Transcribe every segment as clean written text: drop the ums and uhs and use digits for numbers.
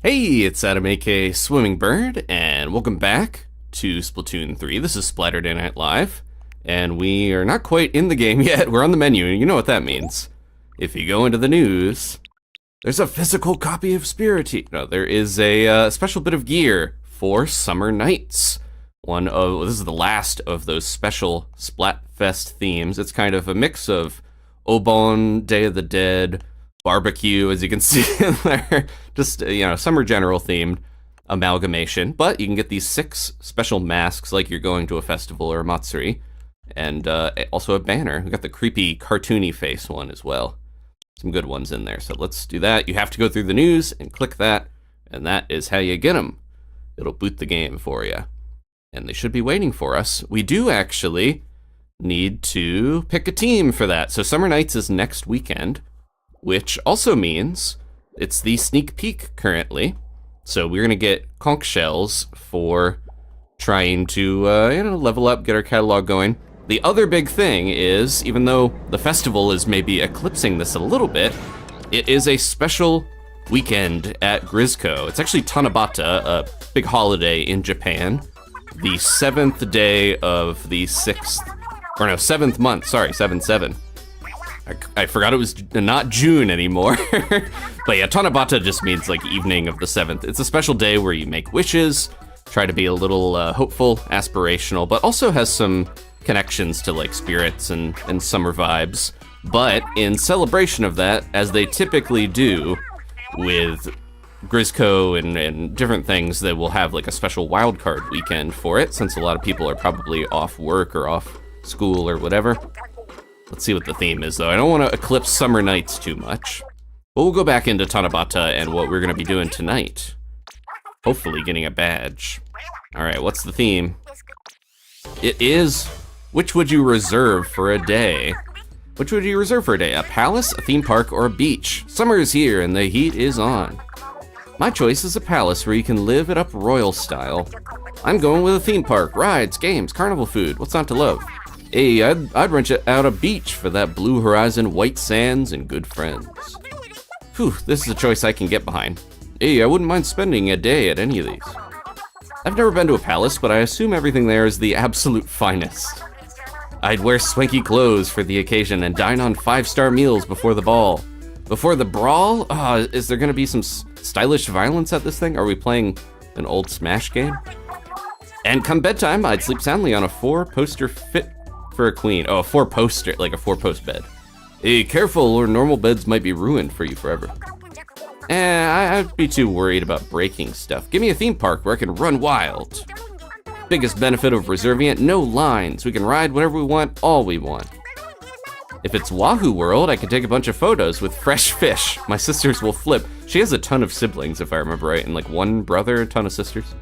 Hey, it's Adam aka Swimmingbird, and welcome back to Splatoon 3. This is Splatterday Night Live, and we are not quite in the game yet. We're on the menu, and you know what that means. If you go into the news, there's a physical copy of Spirity. No, there is a special bit of gear for Summer Nights. This is the last of those special Splatfest themes. It's kind of a mix of Obon, Day of the Dead, barbecue, as you can see in there. Just, summer general themed amalgamation. But you can get these 6 special masks like you're going to a festival or a matsuri. And also a banner. We got the creepy cartoony face one as well. Some good ones in there. So let's do that. You have to go through the news and click that. And that is how you get them. It'll boot the game for you. And they should be waiting for us. We do actually need to pick a team for that. So Summer Nights is next weekend, which also means it's the sneak peek currently. So we're gonna get conch shells for trying to, level up, get our catalog going. The other big thing is, even though the festival is maybe eclipsing this a little bit, it is a special weekend at Grizzco. It's actually Tanabata, a big holiday in Japan. The 7th day of the 7th month, sorry, 7-7. I forgot it was not June anymore. But yeah, Tanabata just means like evening of the 7th. It's a special day where you make wishes, try to be a little hopeful, aspirational, but also has some connections to like spirits and summer vibes. But in celebration of that, as they typically do with Grizco and different things, they will have like a special wildcard weekend for it, since a lot of people are probably off work or off school or whatever. Let's see what the theme is, though. I don't want to eclipse Summer Nights too much. But we'll go back into Tanabata and what we're going to be doing tonight. Hopefully getting a badge. Alright, what's the theme? It is, which would you reserve for a day? Which would you reserve for a day? A palace, a theme park, or a beach? Summer is here and the heat is on. My choice is a palace where you can live it up royal style. I'm going with a theme park, rides, games, carnival food. What's not to love? Hey, I'd rent out a beach for that blue horizon, white sands, and good friends. Whew, this is a choice I can get behind. Hey, I wouldn't mind spending a day at any of these. I've never been to a palace, but I assume everything there is the absolute finest. I'd wear swanky clothes for the occasion and dine on 5-star meals before the ball. Before the brawl? Is there gonna be some stylish violence at this thing? Are we playing an old Smash game? And come bedtime, I'd sleep soundly on a 4-poster fit for a queen. Oh, a 4-poster, like a 4-post bed. Hey, careful, or normal beds might be ruined for you forever. I'd be too worried about breaking stuff. Give me a theme park where I can run wild. Biggest benefit of reserving it, no lines. We can ride whatever we want, all we want. If it's Wahoo World, I can take a bunch of photos with fresh fish. My sisters will flip. She has a ton of siblings, if I remember right, and like one brother, a ton of sisters.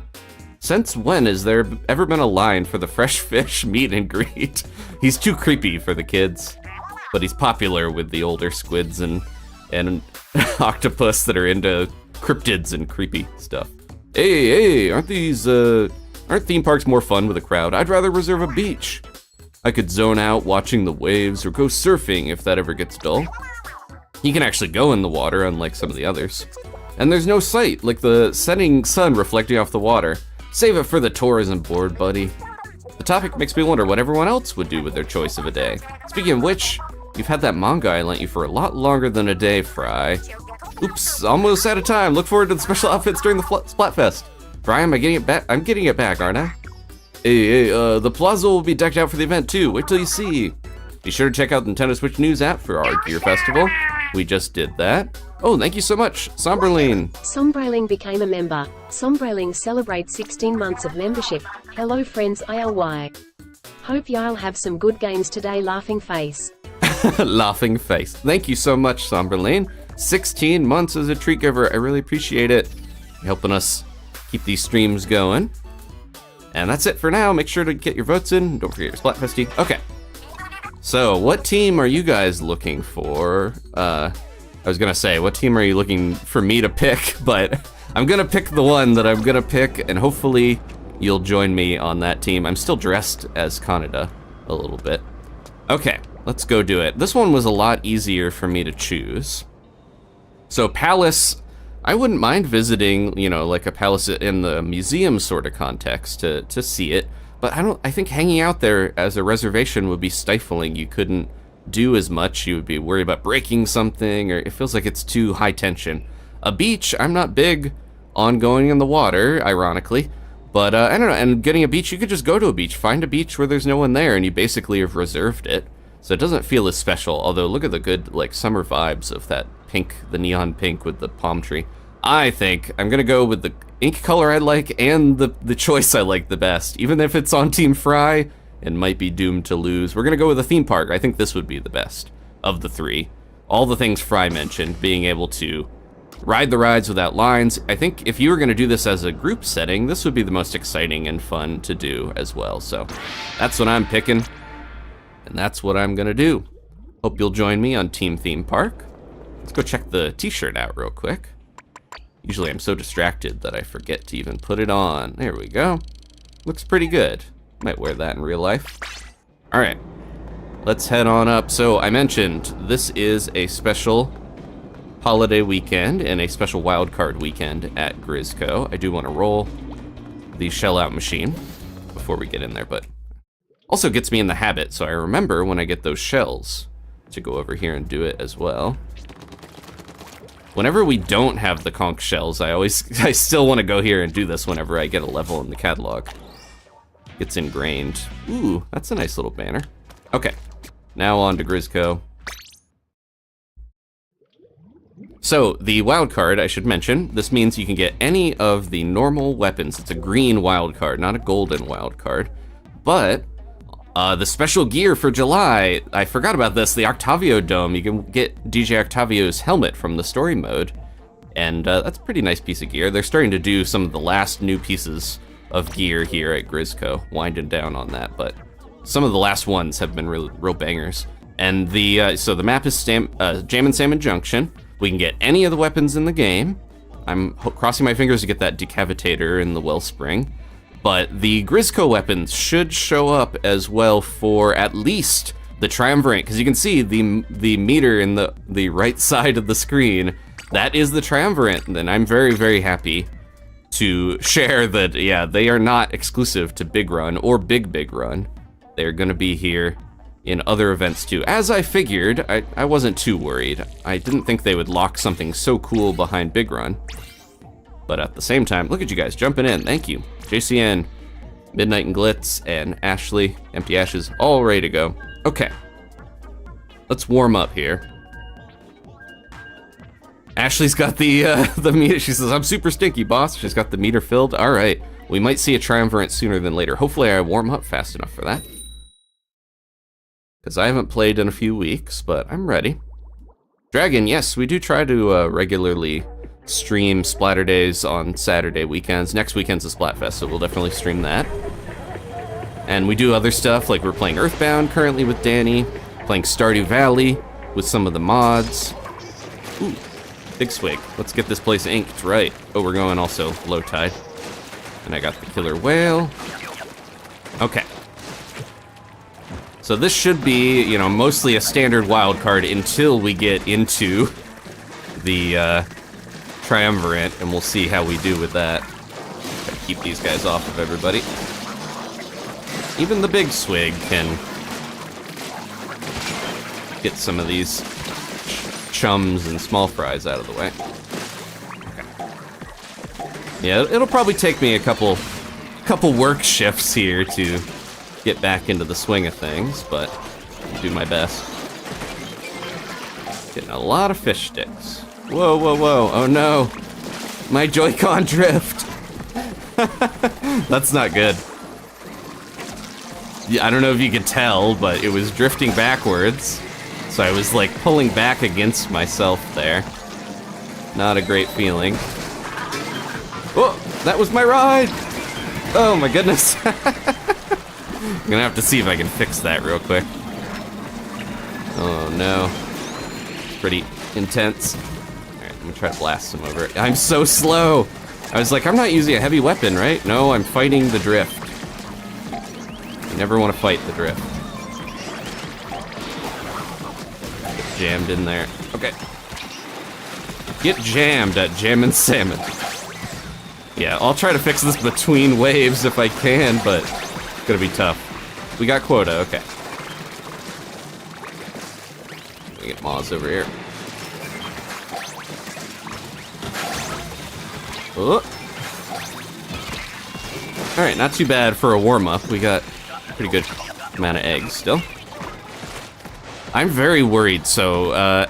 Since when has there ever been a line for the fresh fish meet and greet? He's too creepy for the kids, but he's popular with the older squids and octopus that are into cryptids and creepy stuff. Hey, aren't theme parks more fun with a crowd? I'd rather reserve a beach. I could zone out watching the waves or go surfing if that ever gets dull. You can actually go in the water, unlike some of the others. And there's no sight, like the setting sun reflecting off the water. Save it for the tourism board, buddy. The topic makes me wonder what everyone else would do with their choice of a day. Speaking of which, you've had that manga I lent you for a lot longer than a day, Fry. Oops, almost out of time. Look forward to the special outfits during the Splatfest. Fry, am I getting it back? I'm getting it back, aren't I? Hey, the plaza will be decked out for the event too. Wait till you see. Be sure to check out the Nintendo Switch News app for our Gear Festival. We just did that. Oh, thank you so much, Sombrelin. Sombrelin became a member. Sombrelin celebrates 16 months of membership. Hello friends, ILY. Hope y'all have some good games today, laughing face. Laughing face. Thank you so much, Sombrelin. 16 months as a treat giver. I really appreciate it. You're helping us keep these streams going. And that's it for now. Make sure to get your votes in. Don't forget your Splatfesty. Okay. So, what team are you guys looking for? I was gonna say, what team are you looking for me to pick? But I'm gonna pick the one that I'm gonna pick, and hopefully you'll join me on that team. I'm still dressed as Kaneda a little bit. Okay, let's go do it. This one was a lot easier for me to choose. So Palace I wouldn't mind visiting, you know, like a palace in the museum sort of context to see it, but I think hanging out there as a reservation would be stifling. You couldn't do as much. You would be worried about breaking something, or it feels like it's too high tension. A beach, I'm not big on going in the water, ironically, but I don't know, and getting a beach, you could just go to a beach, find a beach where there's no one there, and you basically have reserved it. So it doesn't feel as special, although look at the good, like, summer vibes of that pink, the neon pink with the palm tree. I think I'm gonna go with the ink color I like and the choice I like the best. Even if it's on Team Fry and might be doomed to lose, we're gonna go with a theme park. I think this would be the best of the three. All the things Fry mentioned, being able to ride the rides without lines. I think if you were gonna do this as a group setting, this would be the most exciting and fun to do as well. So that's what I'm picking, and that's what I'm gonna do. Hope you'll join me on Team Theme Park. Let's go check the t-shirt out real quick. Usually I'm so distracted that I forget to even put it on. There we go. Looks pretty good. Might wear that in real life. All right, let's head on up. So I mentioned this is a special holiday weekend and a special wildcard weekend at Grizzco. I do want to roll the shell out machine before we get in there, but also gets me in the habit, so I remember when I get those shells to go over here and do it as well. Whenever we don't have the conch shells, I still want to go here and do this whenever I get a level in the catalog. It's ingrained. Ooh, that's a nice little banner. Okay, now on to Grizzco. So, the wild card, I should mention, this means you can get any of the normal weapons. It's a green wild card, not a golden wild card. But the special gear for July, I forgot about this, the Octavio Dome. You can get DJ Octavio's helmet from the story mode, and that's a pretty nice piece of gear. They're starting to do some of the last new pieces of gear here at Grizzco, winding down on that, but some of the last ones have been real bangers. And so the map is Jammin' Salmon Junction. We can get any of the weapons in the game. I'm crossing my fingers to get that Decavitator and the Wellspring. But the Grizzco weapons should show up as well for at least the Triumvirate, because you can see the meter in the right side of the screen. That is the Triumvirate, and I'm very, very happy to share that, yeah, they are not exclusive to Big Run or Big Run. They're gonna be here in other events too. As I figured, I wasn't too worried. I didn't think they would lock something so cool behind Big Run. But at the same time, look at you guys jumping in, thank you. JCN, Midnight and Glitz, and Ashley, Empty Ashes, all ready to go. Okay, let's warm up here. Ashley's got the meter. She says, I'm super stinky, boss. She's got the meter filled. All right, we might see a Triumvirate sooner than later. Hopefully I warm up fast enough for that, because I haven't played in a few weeks, but I'm ready. Dragon, yes, we do try to regularly stream Splatterdays on Saturday weekends. Next weekend's a Splatfest, so we'll definitely stream that. And we do other stuff, like we're playing Earthbound currently with Danny, playing Stardew Valley with some of the mods. Ooh, big swig. Let's get this place inked right. Oh, we're going also low tide. And I got the killer whale. Okay. So this should be, you know, mostly a standard wild card until we get into the Triumvirate, and we'll see how we do with that. Gotta keep these guys off of everybody. Even the big swig can get some of these chums and small fries out of the way. Okay. Yeah, it'll probably take me a couple work shifts here to get back into the swing of things, but I'll do my best. Getting a lot of fish sticks. Whoa, whoa, whoa, oh no. My Joy-Con drift. That's not good. Yeah, I don't know if you could tell, but it was drifting backwards. So I was like pulling back against myself there. Not a great feeling. Oh, that was my ride. Oh my goodness. I'm gonna have to see if I can fix that real quick. Oh no. Pretty intense. Alright, I'm gonna try to blast him over it. I'm so slow! I was like, I'm not using a heavy weapon, right? No, I'm fighting the drift. You never want to fight the drift. Get jammed in there. Okay. Get jammed at Jammin' Salmon. Yeah, I'll try to fix this between waves if I can, but it's gonna be tough. We got quota, okay. Let me get Moz over here. Oh. Alright, not too bad for a warm-up. We got a pretty good amount of eggs still. I'm very worried, so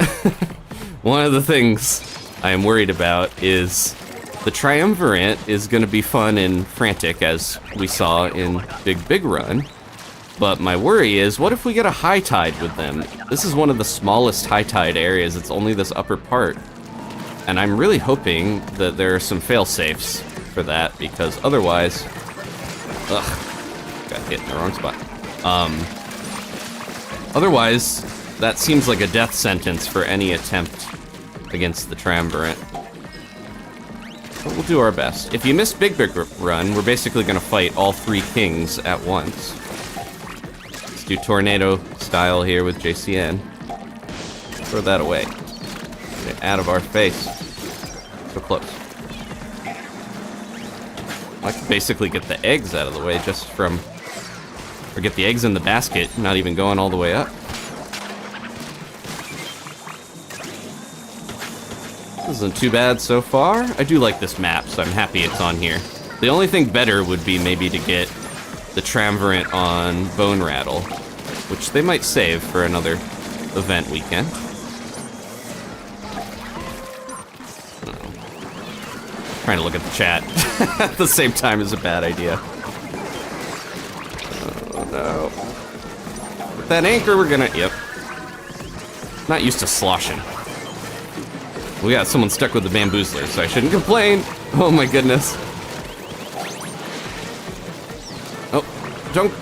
one of the things I am worried about is the Triumvirate is going to be fun and frantic, as we saw in Big Run. But my worry is, what if we get a high tide with them? This is one of the smallest high tide areas. It's only this upper part. And I'm really hoping that there are some fail-safes for that, because otherwise... Ugh. Got hit in the wrong spot. Otherwise, that seems like a death sentence for any attempt against the Triumvirate. But we'll do our best. If you miss Big Run, we're basically going to fight all 3 kings at once. Let's do tornado style here with JCN. Throw that away. Get it out of our face. So close. I can basically get the eggs out of the way just from... Or get the eggs in the basket, not even going all the way up. This isn't too bad so far. I do like this map, so I'm happy it's on here. The only thing better would be maybe to get the Triumvirate on Bone Rattle, which they might save for another event weekend. Trying to look at the chat at the same time is a bad idea. Oh no. With that anchor, we're gonna... Yep. Not used to sloshing. We got someone stuck with the bamboozler, so I shouldn't complain. Oh my goodness. Oh, don't...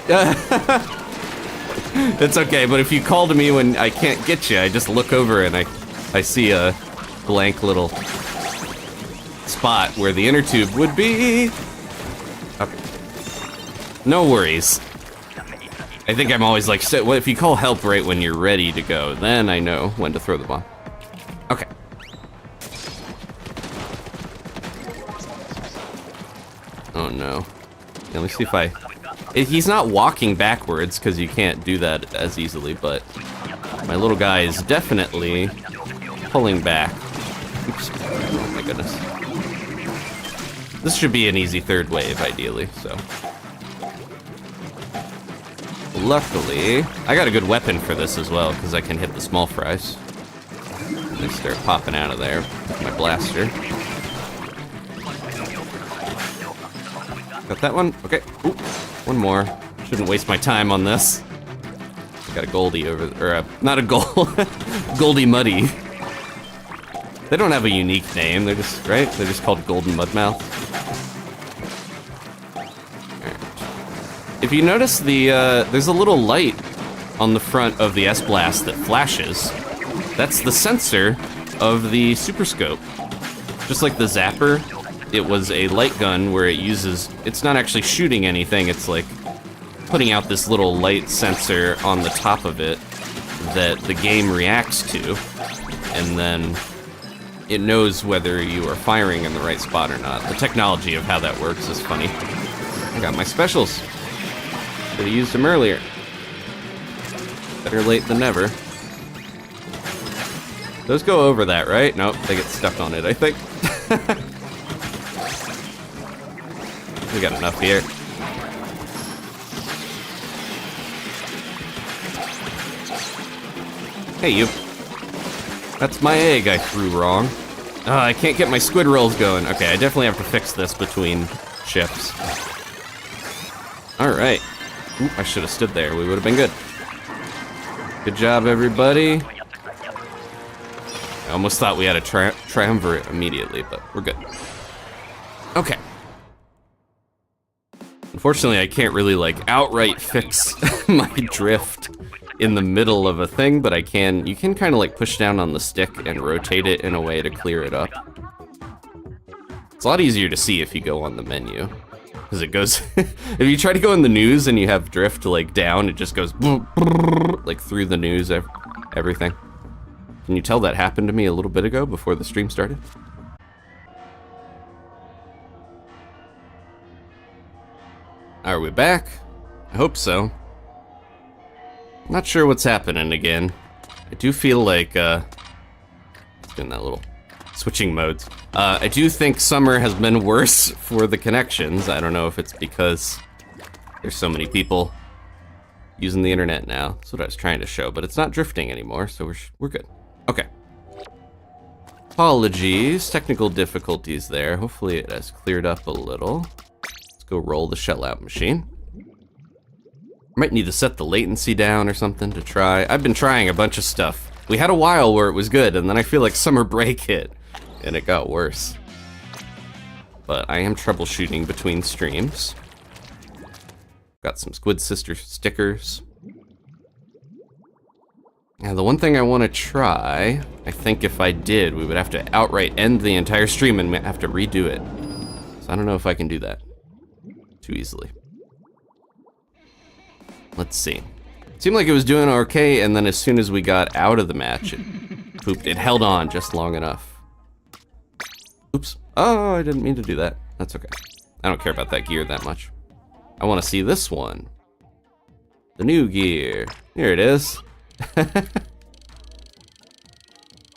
It's okay, but if you call to me when I can't get you, I just look over and I see a blank little spot where the inner tube would be. Okay. No worries. I think I'm always like, so, well, if you call help right when you're ready to go, then I know when to throw the bomb. Okay. Oh no. Let me see if I... He's not walking backwards, because you can't do that as easily, but my little guy is definitely pulling back. Oops. Oh my goodness. This should be an easy third wave, ideally, so... Luckily, I got a good weapon for this as well, because I can hit the small fries. And they start popping out of there with my blaster. Got that one? Okay. Ooh, one more. Shouldn't waste my time on this. Got a Goldie over there, or not a gold, Goldie Muddy. They don't have a unique name, they're just, right? They're just called Golden Mudmouth. Right. If you notice there's a little light on the front of the S-Blast that flashes. That's the sensor of the Super Scope. Just like the Zapper, it was a light gun where it uses, it's not actually shooting anything, it's like putting out this little light sensor on the top of it that the game reacts to, and then it knows whether you are firing in the right spot or not. The technology of how that works is funny. I got my specials. Should've used them earlier. Better late than never. Those go over that, right? Nope, they get stuck on it, I think. We got enough here. Hey, you. That's my egg I threw wrong. I can't get my squid rolls going. Okay, I definitely have to fix this between shifts. Alright. I should have stood there. We would have been good. Good job, everybody. I almost thought we had a Triumvirate immediately, but we're good. Okay. Unfortunately, I can't really, like, outright fix my drift in the middle of a thing, but you can kind of, like, push down on the stick and rotate it in a way to clear it up. It's a lot easier to see if you go on the menu. Because it goes, if you try to go in the news and you have drift, like, down, it just goes, like, through the news, everything. Can you tell that happened to me a little bit ago before the stream started? Are we back? I hope so. Not sure what's happening again. I do feel like, it's been that little switching modes. I do think summer has been worse for the connections. I don't know if it's because there's so many people using the internet now. That's what I was trying to show, but it's not drifting anymore, so we're good. Okay. Apologies, technical difficulties there. Hopefully it has cleared up a little. Let's go roll the shell out machine. Might need to set the latency down or something to try. I've been trying a bunch of stuff. We had a while where it was good, and then I feel like summer break hit, and it got worse. But I am troubleshooting between streams. Got some Squid Sister stickers. Now, the one thing I want to try, I think if I did, we would have to outright end the entire stream and have to redo it. So I don't know if I can do that too easily. Let's see. It seemed like it was doing okay, and then as soon as we got out of the match, it pooped. It held on just long enough. Oops. Oh, I didn't mean to do that. That's okay. I don't care about that gear that much. I want to see this one. The new gear. Here it is.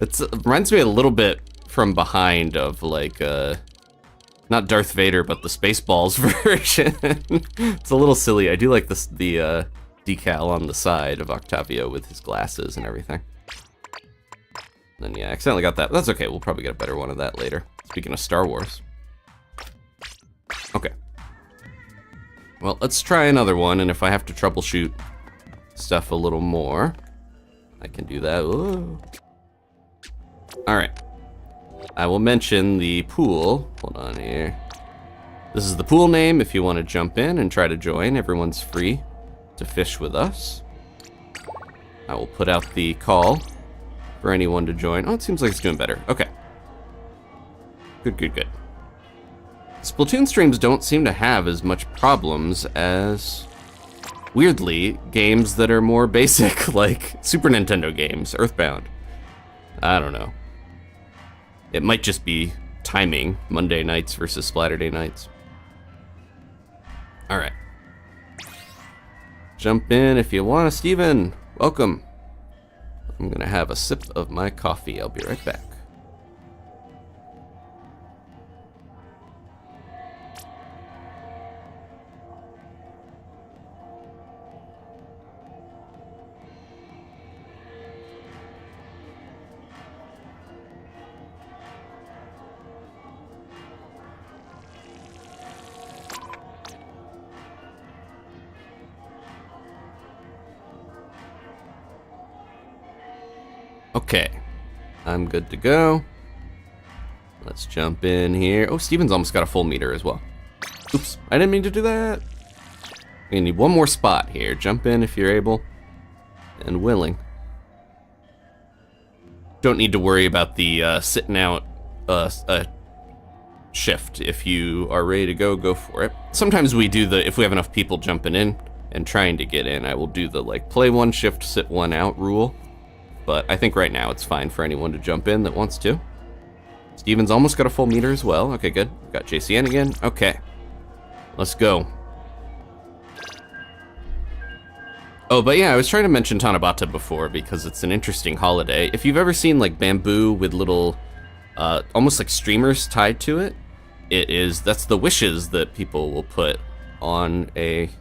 It reminds me a little bit from behind of like, not Darth Vader, but the Spaceballs version. It's a little silly. I do like this, the decal on the side of Octavio with his glasses and everything. And yeah, I accidentally got that. That's okay. We'll probably get a better one of that later. Speaking of Star Wars. Okay. Well, let's try another one, and if I have to troubleshoot stuff a little more, I can do that. Whoa. All right. I will mention the pool. Hold on here. This is the pool name if you want to jump in and try to join. Everyone's free to fish with us. I will put out the call for anyone to join. Oh, it seems like it's doing better. Okay. Good, good, good. Splatoon streams don't seem to have as much problems as, weirdly, games that are more basic, like Super Nintendo games, Earthbound. I don't know. It might just be timing, Monday nights versus Splatterday nights. All right. Jump in if you want to, Steven. Welcome. I'm gonna have a sip of my coffee. I'll be right back. Okay, I'm good to go. Let's jump in here. Oh, Steven's almost got a full meter as well. Oops, I didn't mean to do that. We need one more spot here. Jump in if you're able and willing. Don't need to worry about the sitting out shift. If you are ready to go, go for it. Sometimes we do the, if we have enough people jumping in and trying to get in, I will do the like play one shift, sit one out rule. But I think right now it's fine for anyone to jump in that wants to. Steven's almost got a full meter as well. Okay, good. Got JCN again. Okay. Let's go. Oh, but yeah, I was trying to mention Tanabata before because it's an interesting holiday. If you've ever seen like bamboo with little, almost like streamers tied to it, that's the wishes that people will put on a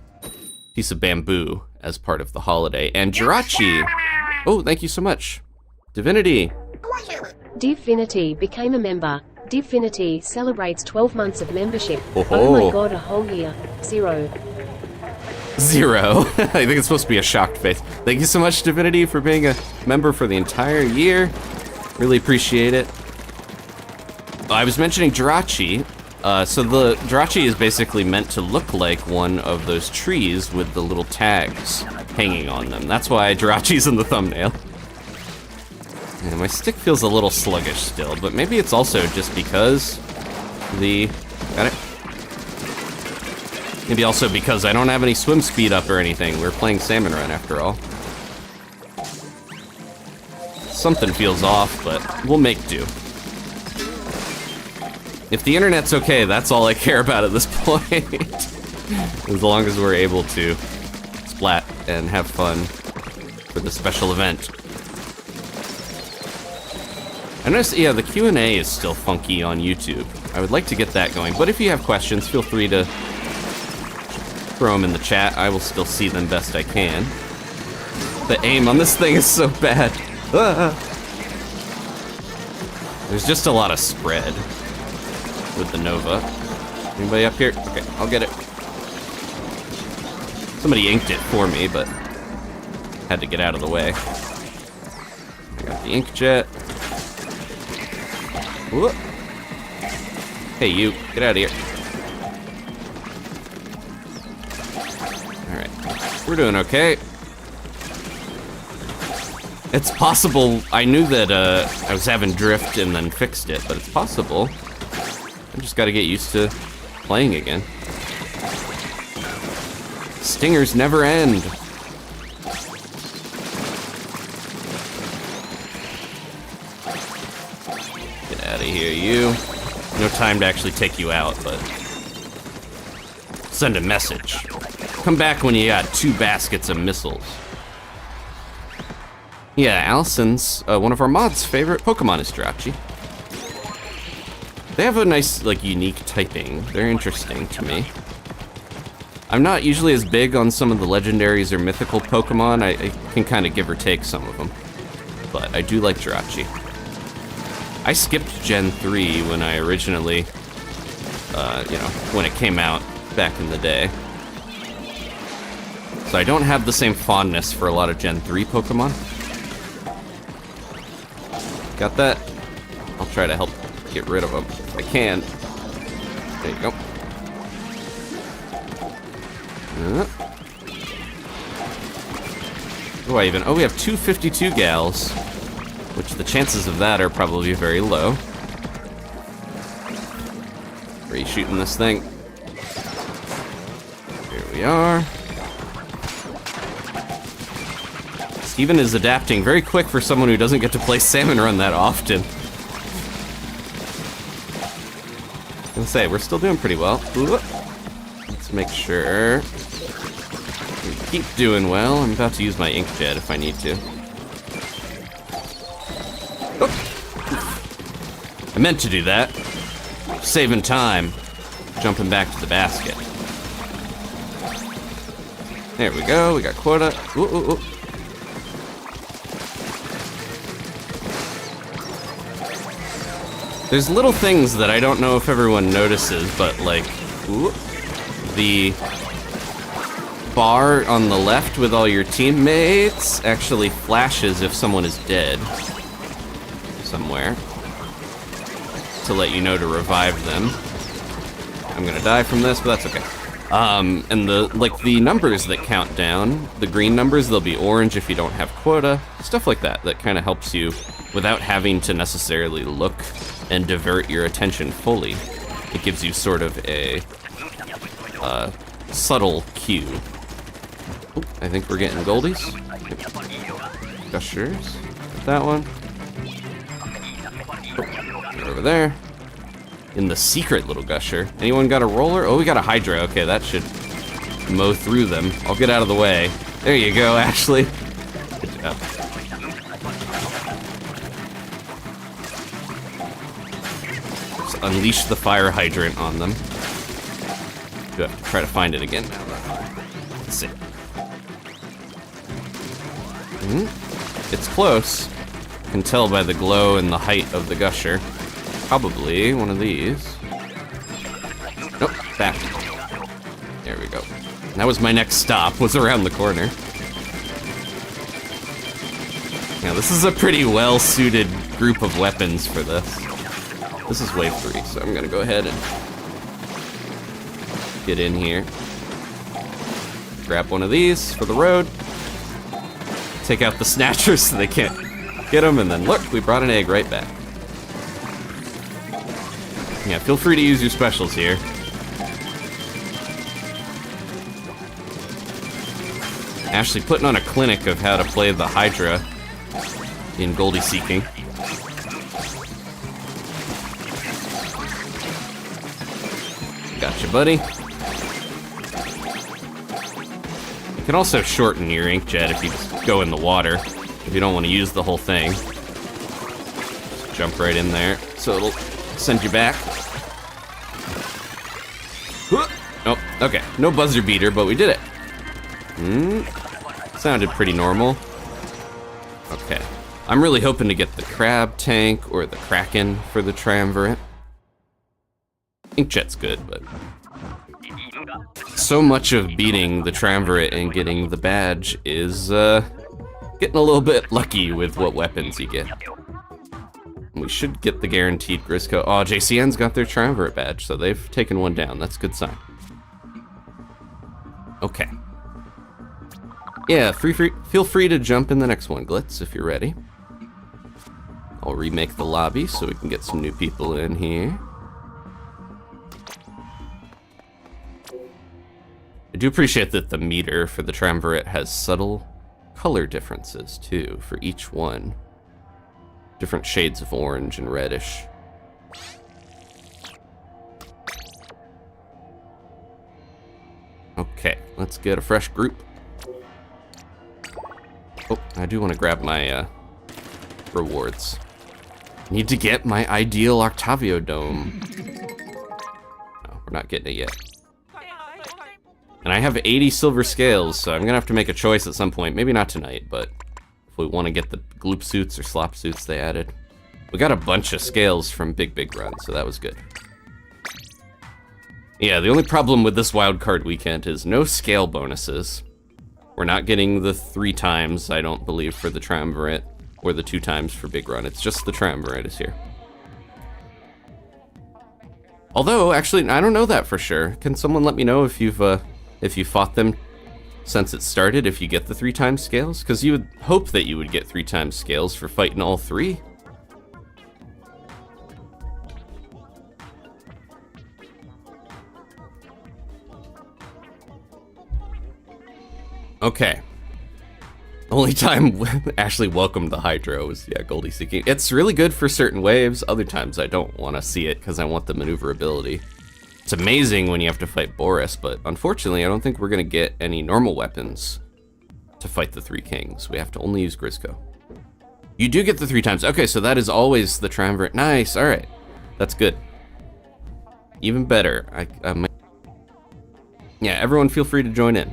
piece of bamboo as part of the holiday. And Jirachi... Oh, thank you so much. Divinity. Divinity became a member. Divinity celebrates 12 months of membership. Oh, oh my god, a whole year. 0. 0. I think it's supposed to be a shocked face. Thank you so much, Divinity, for being a member for the entire year. Really appreciate it. I was mentioning Jirachi. So the Jirachi is basically meant to look like one of those trees with the little tags hanging on them. That's why Jirachi's in the thumbnail. And my stick feels a little sluggish still, but maybe it's also just because got it? Maybe also because I don't have any swim speed up or anything. We're playing Salmon Run after all. Something feels off, but we'll make do. If the internet's okay, that's all I care about at this point. As long as we're able to splat and have fun for the special event. I noticed, yeah, the Q&A is still funky on YouTube. I would like to get that going, but if you have questions, feel free to throw them in the chat. I will still see them best I can. The aim on this thing is so bad. Ah. There's just a lot of spread with the Nova. Anybody up here? Okay, I'll get it. Somebody inked it for me, but had to get out of the way. I got the inkjet. Whoop. Hey, you, get out of here. Alright, we're doing okay. It's possible, I knew that I was having drift and then fixed it, but it's possible. I just gotta get used to playing again. Stingers never end. Get out of here, you. No time to actually take you out, but send a message. Come back when you got 2 baskets of missiles. Yeah, Allison's, one of our mods' favorite Pokemon is Jirachi. They have a nice, like, unique typing. They're interesting to me. I'm not usually as big on some of the legendaries or mythical Pokemon. I can kind of give or take some of them. But I do like Jirachi. I skipped Gen 3 when I originally, you know, when it came out back in the day. So I don't have the same fondness for a lot of Gen 3 Pokemon. Got that? I'll try to help get rid of them if I can. There you go. What do I even... Oh, we have 252 gals, which the chances of that are probably very low. Where are you shooting this thing? Here we are. Steven is adapting very quick for someone who doesn't get to play Salmon Run that often. I was gonna say, we're still doing pretty well. Ooh. Let's make sure we keep doing well. I'm about to use my inkjet if I need to. Oh. I meant to do that. Saving time. Jumping back to the basket. There we go, we got quota. Ooh, ooh, ooh. There's little things that I don't know if everyone notices, but like, ooh, the bar on the left with all your teammates actually flashes if someone is dead somewhere to let you know to revive them. I'm gonna die from this, but that's okay. And the numbers that count down, the green numbers, they'll be orange if you don't have quota, stuff like that, that kind of helps you without having to necessarily look and divert your attention fully. It gives you sort of a subtle cue. Ooh, I think we're getting goldies. Gushers. That one. Oh, over there. In the secret little gusher. Anyone got a roller? Oh, we got a Hydra. Okay, that should mow through them. I'll get out of the way. There you go, Ashley. Good job. Just unleash the fire hydrant on them. Do have to try to find it again now. Let's see. It's close. You can tell by the glow and the height of the gusher. Probably one of these. Nope, back. There we go. That was my next stop, was around the corner. Yeah, this is a pretty well-suited group of weapons for this. This is wave 3, so I'm gonna go ahead and get in here. Grab one of these for the road. Take out the snatchers so they can't get them, and then look, we brought an egg right back. Yeah, feel free to use your specials here. Ashley putting on a clinic of how to play the Hydra. in Goldie Seeking. Gotcha, buddy. You can also shorten your inkjet if you just go in the water, if you don't want to use the whole thing. Just jump right in there, so it'll send you back. Oh, okay. No buzzer beater, but we did it. Sounded pretty normal. Okay. I'm really hoping to get the crab tank or the kraken for the Triumvirate. Inkjet's good, but so much of beating the Triumvirate and getting the badge is getting a little bit lucky with what weapons you get. We should get the guaranteed Grizzco. Oh, JCN's got their Triumvirate badge, so they've taken one down. That's a good sign. Okay. Yeah, feel free to jump in the next one, Glitz, if you're ready. I'll remake the lobby so we can get some new people in here. I do appreciate that the meter for the Triumvirate has subtle color differences, too, for each one. Different shades of orange and reddish. Okay, let's get a fresh group. Oh, I do want to grab my rewards. Need to get my ideal Octavio Dome. No, we're not getting it yet. And I have 80 silver scales, so I'm gonna have to make a choice at some point. Maybe not tonight, but if we want to get the gloop suits or slop suits they added. We got a bunch of scales from Big Run, so that was good. Yeah, the only problem with this wildcard weekend is no scale bonuses. We're not getting the 3 times, I don't believe, for the Triumvirate, or the 2 times for Big Run. It's just the Triumvirate is here. Although, actually, I don't know that for sure. Can someone let me know if you fought them since it started, if you get the 3 times scales? Because you would hope that you would get 3 times scales for fighting all 3. Okay. Only time Ashley welcomed the Hydro was, yeah, Goldie Seeking. It's really good for certain waves. Other times I don't want to see it because I want the maneuverability. It's amazing when you have to fight Boris, but unfortunately I don't think we're going to get any normal weapons to fight the 3 kings. We have to only use Grizzco. You do get the 3 times. Okay, so that is always the Triumvirate. Nice, alright. That's good. Even better. Yeah, everyone feel free to join in.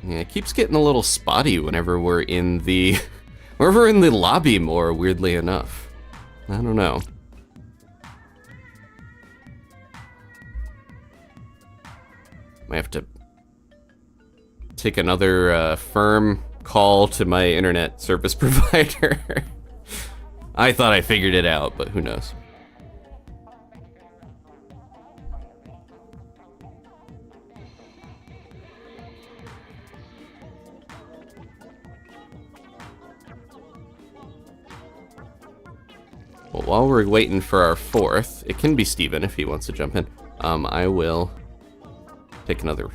Yeah, it keeps getting a little spotty whenever we're in the lobby more, weirdly enough. I don't know. Might have to take another firm call to my internet service provider. I thought I figured it out, but who knows. Well, while we're waiting for our 4th, it can be Steven if he wants to jump in. I will take another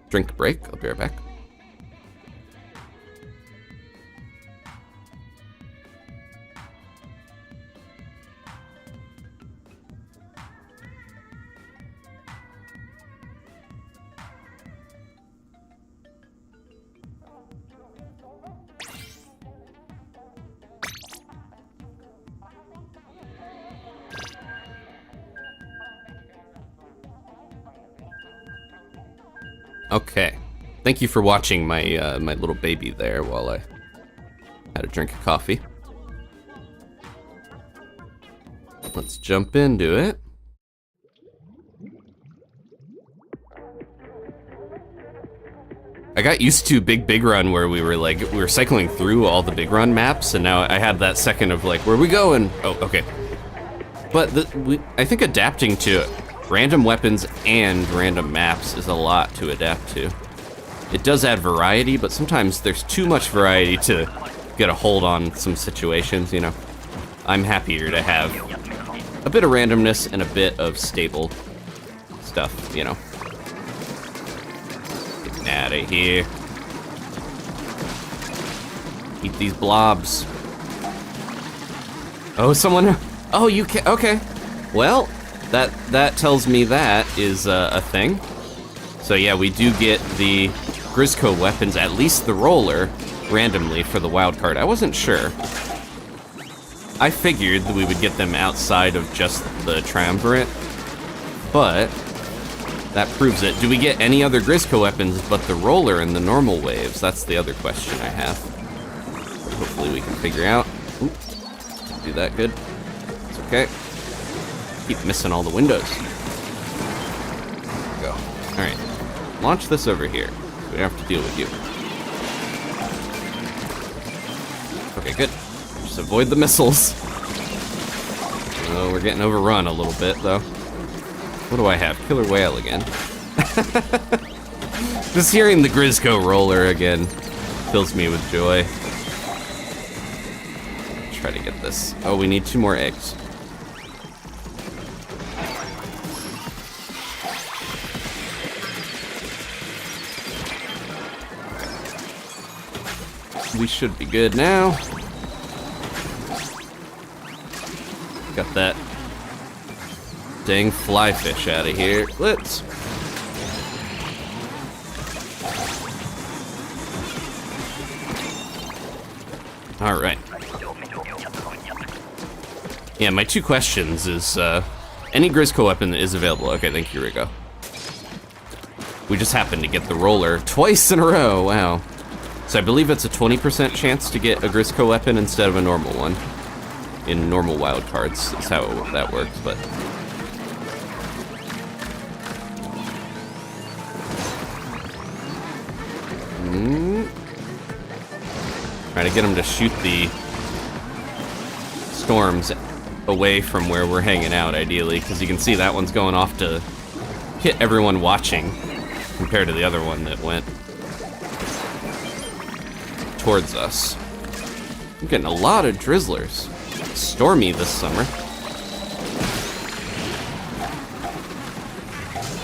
drink break. I'll be right back. Okay, thank you for watching my my little baby there while I had a drink of coffee. Let's jump into it. I got used to Big Run where we were cycling through all the Big Run maps, and now I had that second of like, where are we going? Oh, okay. But I think adapting to random weapons and random maps is a lot to adapt to. It does add variety, but sometimes there's too much variety to get a hold on some situations, you know. I'm happier to have a bit of randomness and a bit of stable stuff, you know. Getting out of here. Eat these blobs. Oh, someone... Oh, you can... Okay. Well, that tells me that is a thing. So yeah, we do get the Grizzco weapons, at least the roller, randomly for the wild card. I wasn't sure. I figured that we would get them outside of just the Triumvirate, but that proves it. Do we get any other Grizzco weapons but the roller and the normal waves? That's the other question I have. Hopefully we can figure out. Oop, do that good. It's okay. Keep missing all the windows. There we go. All right, launch this over here. We don't have to deal with you. Okay, good. Just avoid the missiles. Oh, we're getting overrun a little bit, though. What do I have? Killer whale again. Just hearing the Grizzco Roller again fills me with joy. Try to get this. Oh, we need 2 more eggs. We should be good now. Got that dang fly fish out of here. Let's. All right. Yeah, my 2 questions is any Grizzco weapon that is available. Okay, thank you, Rico. We just happened to get the roller twice in a row. Wow. So I believe it's a 20% chance to get a Grizzco weapon instead of a normal one. In normal wild cards is how that works, but... Try to get them to shoot the storms away from where we're hanging out, ideally, because you can see that one's going off to hit everyone watching, compared to the other one that went towards us. I'm getting a lot of drizzlers. Stormy this summer.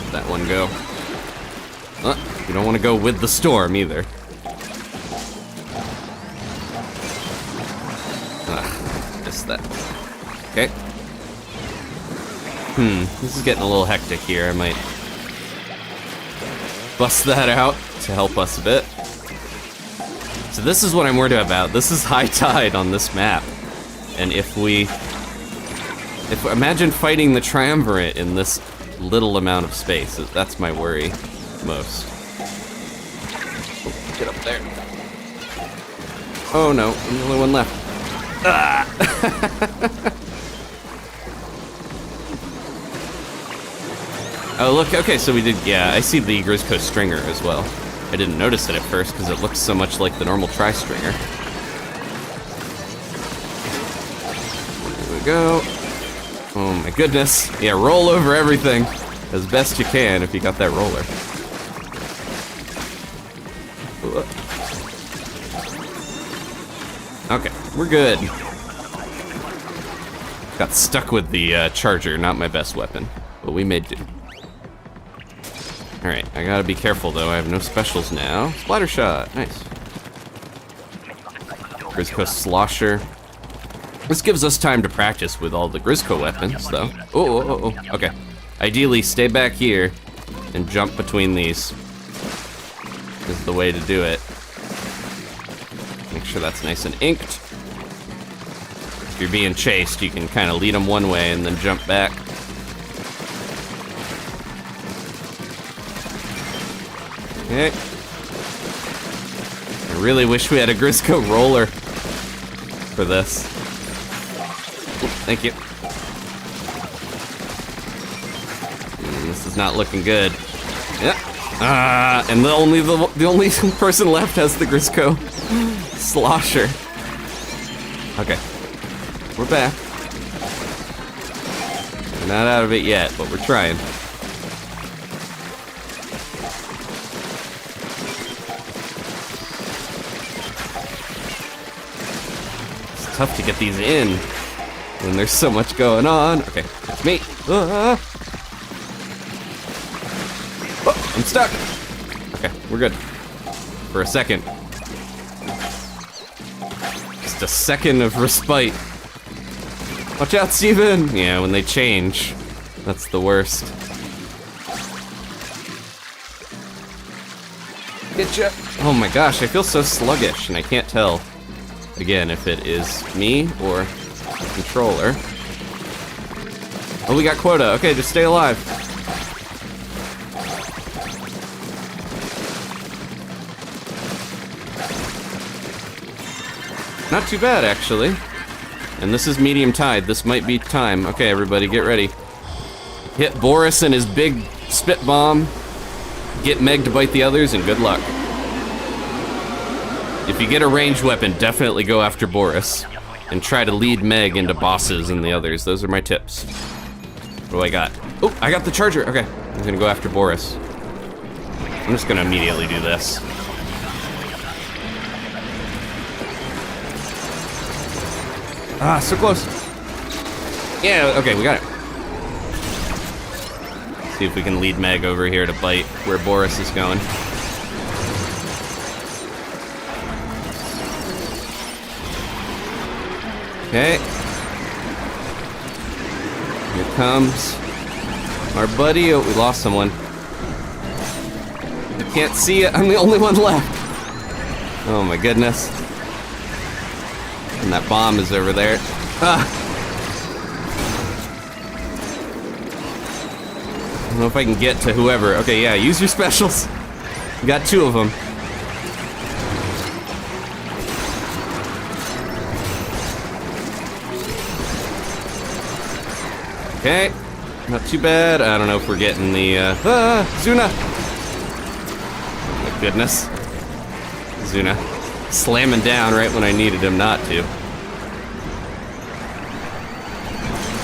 Let that one go. You don't want to go with the storm either. Missed that. Okay. This is getting a little hectic here. I might bust that out to help us a bit. So this is what I'm worried about. This is high tide on this map. And if imagine fighting the Triumvirate in this little amount of space. That's my worry most. Oh, get up there. Oh no, I'm the only one left. Ah! Oh look, okay, so we did, yeah, I see the Grizzco stringer as well. I didn't notice it at first because it looks so much like the normal tri-stringer. There we go. Oh my goodness. Yeah, roll over everything as best you can if you got that roller. Okay, we're good. Got stuck with the charger, not my best weapon, but we made do. Alright, I gotta be careful though, I have no specials now. Splatter shot, nice. Grizzco slosher. This gives us time to practice with all the Grizzco weapons though. Oh, okay. Ideally, stay back here and jump between these. This is the way to do it. Make sure that's nice and inked. If you're being chased, you can kind of lead them one way and then jump back. Okay. I really wish we had a Grizzco Roller for this. Oop, thank you. This is not looking good. Yeah. And the only person left has the Grizzco Slosher. Okay. We're back. We're not out of it yet, but we're trying. tough to get these in when there's so much going on. Okay, it's me. Oh, I'm stuck. Okay, we're good. For a second. Just a second of respite. Watch out, Steven! Yeah, when they change, that's the worst. Getcha! Oh my gosh, I feel so sluggish, and I can't tell, again, if it is me or the controller. Oh, we got quota. Okay, just stay alive. Not too bad, actually. And this is medium tide. This might be time. Okay, everybody, get ready. Hit Boris and his big spit bomb. Get Meg to bite the others, and good luck. If you get a ranged weapon, definitely go after Boris. And try to lead Meg into bosses and the others. Those are my tips. What do I got? Oh, I got the charger. Okay, I'm gonna go after Boris. I'm just gonna immediately do this. Ah, so close. Yeah, okay, we got it. See if we can lead Meg over here to bite where Boris is going. Okay. Here comes our buddy. Oh, we lost someone. I can't see it. I'm the only one left. Oh my goodness. And that bomb is over there. Ah. I don't know if I can get to whoever. Okay, yeah, use your specials. You got 2 of them. Okay, not too bad. I don't know if we're getting the, Zuna! Oh my goodness. Zuna slamming down right when I needed him not to.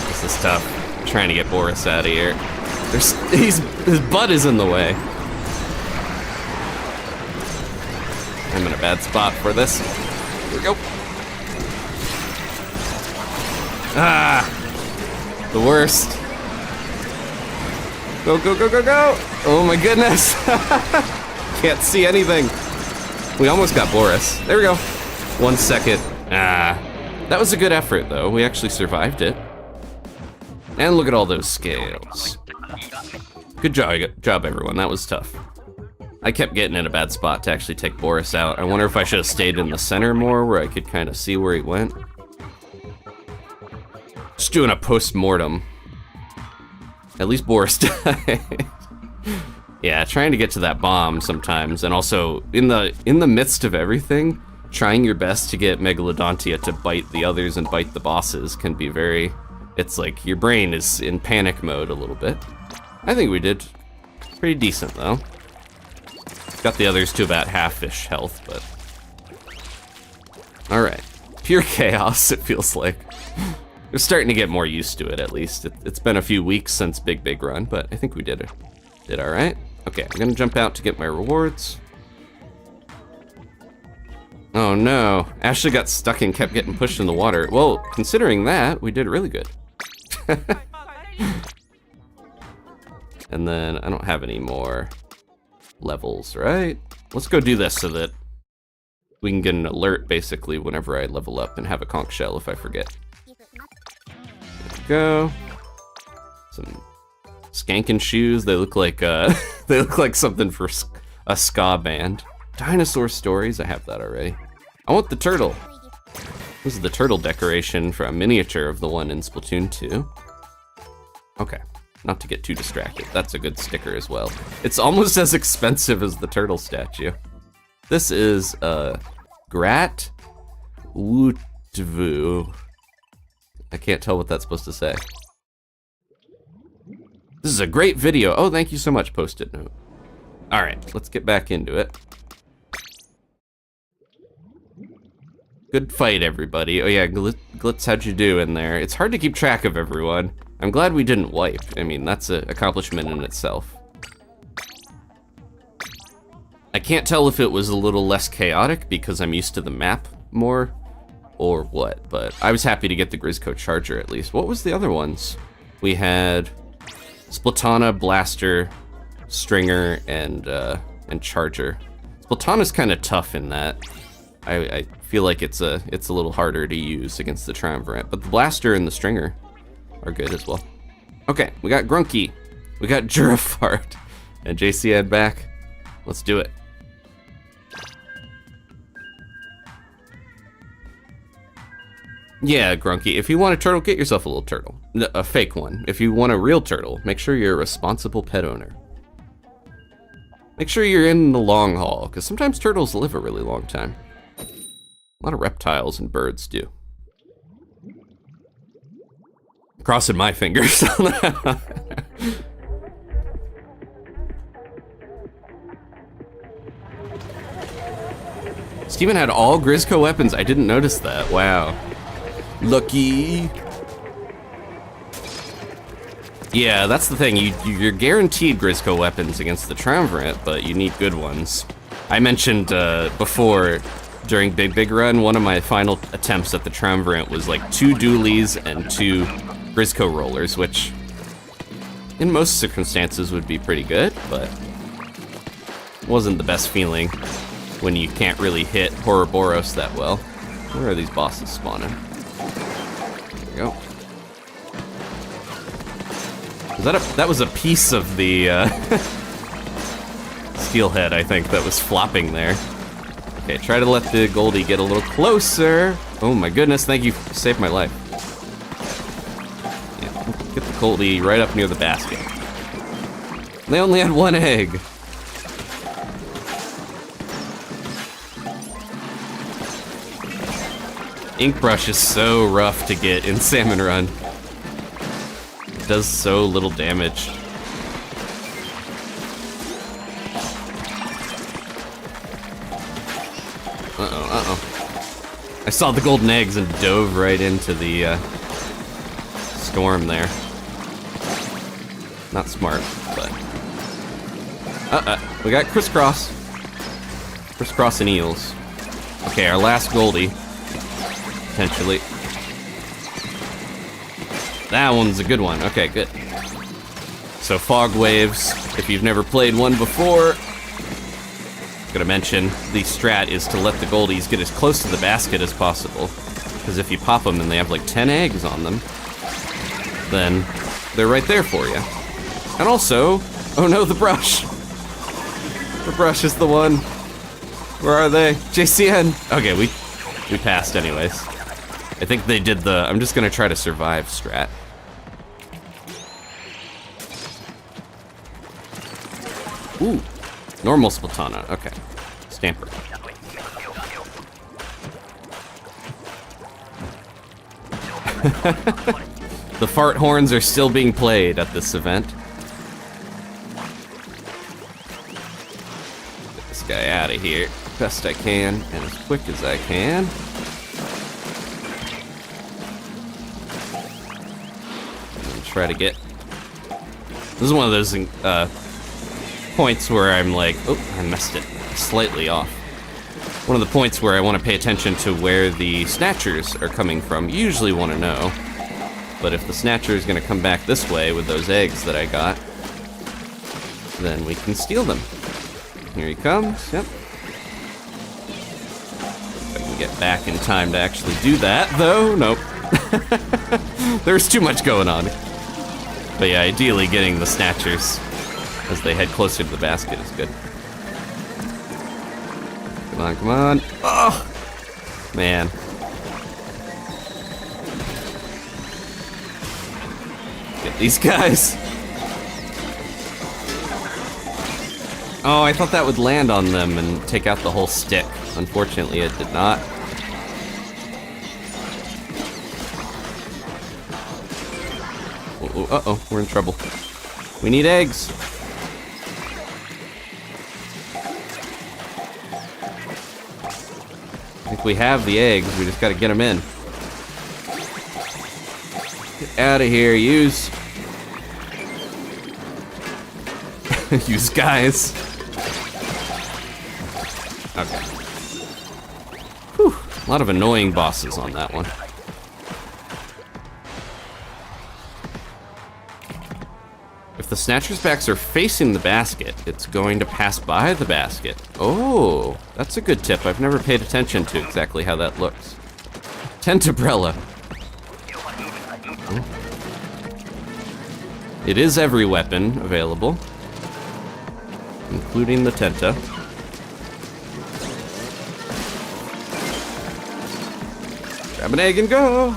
This is tough. I'm trying to get Boris out of here. His butt is in the way. I'm in a bad spot for this. Here we go. Ah! The worst. Go, go, go, go, go! Oh my goodness! Can't see anything. We almost got Boris. There we go. 1 second. Ah. That was a good effort, though. We actually survived it. And look at all those scales. Good job, everyone. That was tough. I kept getting in a bad spot to actually take Boris out. I wonder if I should have stayed in the center more, where I could kind of see where he went. Just doing a post-mortem. At least Boris died. Yeah, trying to get to that bomb sometimes, and also in the midst of everything, trying your best to get Megalodontia to bite the others and bite the bosses can be very. It's like your brain is in panic mode a little bit. I think we did pretty decent though. Got the others to about half-ish health, but all right, pure chaos. It feels like. We're starting to get more used to it, at least. It's been a few weeks since Big Run, but I think we did all right. Okay, I'm gonna jump out to get my rewards. Oh no, Ashley got stuck and kept getting pushed in the water. Well, considering that, we did really good. And then I don't have any more levels, right? Let's go do this so that we can get an alert basically whenever I level up and have a conch shell if I forget. Go. Some skanking shoes. They look like they look like something for a ska band. Dinosaur stories. I have that already. I want the turtle. This is the turtle decoration for a miniature of the one in Splatoon 2. Okay, not to get too distracted. That's a good sticker as well. It's almost as expensive as the turtle statue. This is Grat Wutvu. I can't tell what that's supposed to say. This is a great video. Oh, thank you so much, Post-it note. All right, let's get back into it. Good fight, everybody. Oh yeah, Glitz, how'd you do in there? It's hard to keep track of everyone. I'm glad we didn't wipe. I mean, that's an accomplishment in itself. I can't tell if it was a little less chaotic because I'm used to the map more. or what, but I was happy to get the Grizzco Charger at least. What was the other ones? We had Splatana, Blaster, Stringer, and Charger. Splatana's kind of tough in that. I feel like it's a little harder to use against the Triumvirate, but the Blaster and the Stringer are good as well. Okay, we got Grunky, we got Jurafart, and JCN back. Let's do it. Yeah, Grunky, if you want a turtle, get yourself a little turtle. A fake one. If you want a real turtle, make sure you're a responsible pet owner. Make sure you're in the long haul, because sometimes turtles live a really long time. A lot of reptiles and birds do. Crossing my fingers on that. Steven had all Grizzco weapons. I didn't notice that. Wow. Lucky. Yeah, that's the thing. You're guaranteed Grizzco weapons against the Triumvirate, but you need good ones. I mentioned before, during Big Run, one of my final attempts at the Triumvirate was like 2 dualies and 2 Grizzco Rollers, which in most circumstances would be pretty good, but wasn't the best feeling when you can't really hit Horrorboros that well. Where are these bosses spawning? There we go. That was a piece of the steelhead, I think, that was flopping there. Okay, try to let the Goldie get a little closer. Oh my goodness, thank you, saved my life. Yeah, get the Goldie right up near the basket. They only had 1 egg. Ink Brush is so rough to get in Salmon Run. It does so little damage. I saw the golden eggs and dove right into the storm there. Not smart, but... we got crisscross. Crisscross and eels. Okay, our last Goldie. Potentially. That one's a good one. Okay, good. So fog waves, if you've never played one before, I'm gonna mention the strat is to let the Goldies get as close to the basket as possible. Because if you pop them and they have like 10 eggs on them, then they're right there for you. And also, oh no, the brush. The brush is the one. Where are they? JCN. Okay, we passed anyways. I think they did the, I'm just gonna try to survive strat. Ooh, normal Splatana, okay. Stamper. The fart horns are still being played at this event. Get this guy out of here best I can and as quick as I can. Try to get. This is one of those points where I'm like, oh, I messed it slightly off. One of the points where I want to pay attention to where the snatchers are coming from. You usually want to know, but if the snatcher is going to come back this way with those eggs that I got, then we can steal them. Here he comes. Yep. If I can get back in time to actually do that, though. Nope. There's too much going on. But yeah, ideally getting the snatchers as they head closer to the basket is good. Come on, come on. Oh! Man. Get these guys. Oh, I thought that would land on them and take out the whole stick. Unfortunately, it did not. Uh-oh, we're in trouble. We need eggs. I think we have the eggs, we just gotta get them in. Get out of here, use. Use guys. Okay. Whew. A lot of annoying bosses on that one. If the snatcher's backs are facing the basket, it's going to pass by the basket. Oh, that's a good tip. I've never paid attention to exactly how that looks. Tentabrella. Oh. It is every weapon available, including the Tenta. Grab an egg and go!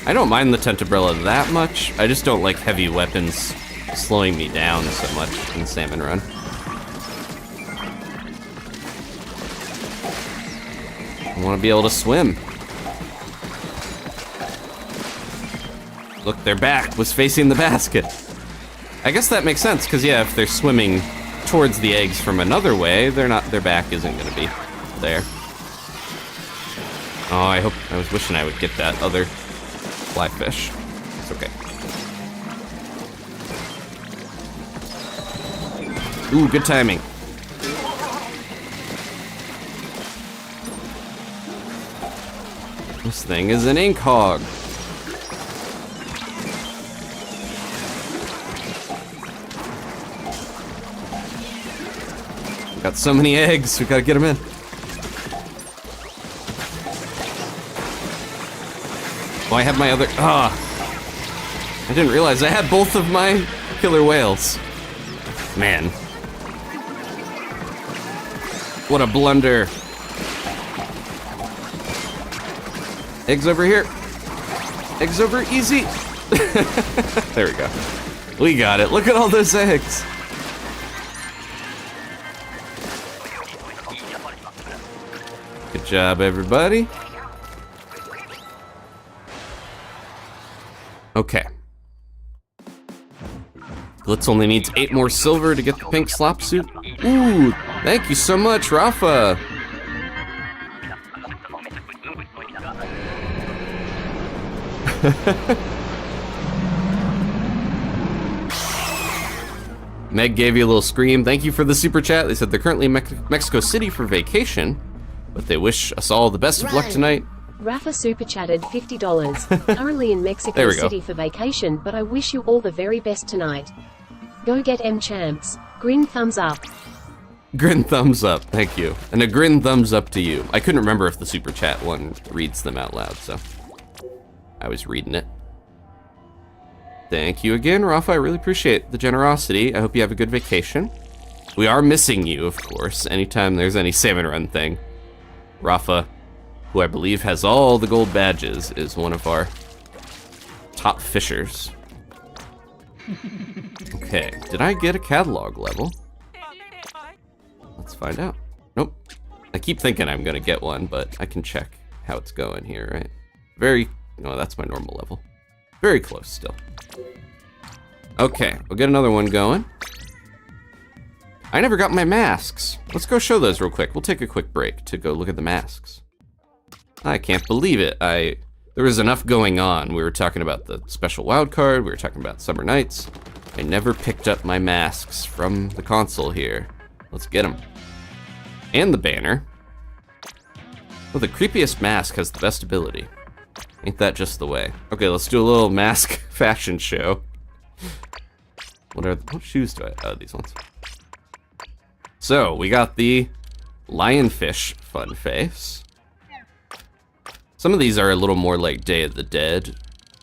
I don't mind the Tentabrella that much. I just don't like heavy weapons slowing me down so much in Salmon Run. I want to be able to swim. Look, their back was facing the basket. I guess that makes sense, because yeah, if they're swimming towards the eggs from another way, their back isn't going to be there. Oh, I was wishing I would get that other fly fish. It's okay. Ooh, good timing. This thing is an ink hog. We got so many eggs, we gotta get them in. Oh, I have my other, I didn't realize I had both of my killer whales. Man. What a blunder. Eggs over here. Eggs over easy. There we go. We got it. Look at all those eggs. Good job, everybody. Okay. Glitz only needs 8 more silver to get the pink slop suit. Ooh, thank you so much, Rafa. Meg gave you a little scream. Thank you for the super chat. They said they're currently in Mexico City for vacation, but they wish us all the best of luck tonight. Rafa super chatted $50. Currently in Mexico City for vacation, but I wish you all the very best tonight. Go get champs. Grin thumbs up. Grin thumbs up, thank you. And a grin thumbs up to you. I couldn't remember if the super chat one reads them out loud, so I was reading it. Thank you again, Rafa. I really appreciate the generosity. I hope you have a good vacation. We are missing you, of course, anytime there's any Salmon Run thing. Rafa, who I believe has all the gold badges, is one of our top fishers. Okay, did I get a catalog level? Let's find out. Nope. I keep thinking I'm gonna get one, but I can check how it's going here, right? No, that's my normal level. Very close still. Okay, we'll get another one going. I never got my masks. Let's go show those real quick. We'll take a quick break to go look at the masks. I can't believe it. There was enough going on. We were talking about the special wildcard. We were talking about Summer Nights. I never picked up my masks from the console here. Let's get them. And the banner. Well, the creepiest mask has the best ability. Ain't that just the way? Okay, let's do a little mask fashion show. What shoes do I? Oh, these ones. So, we got the lionfish fun face. Some of these are a little more like Day of the Dead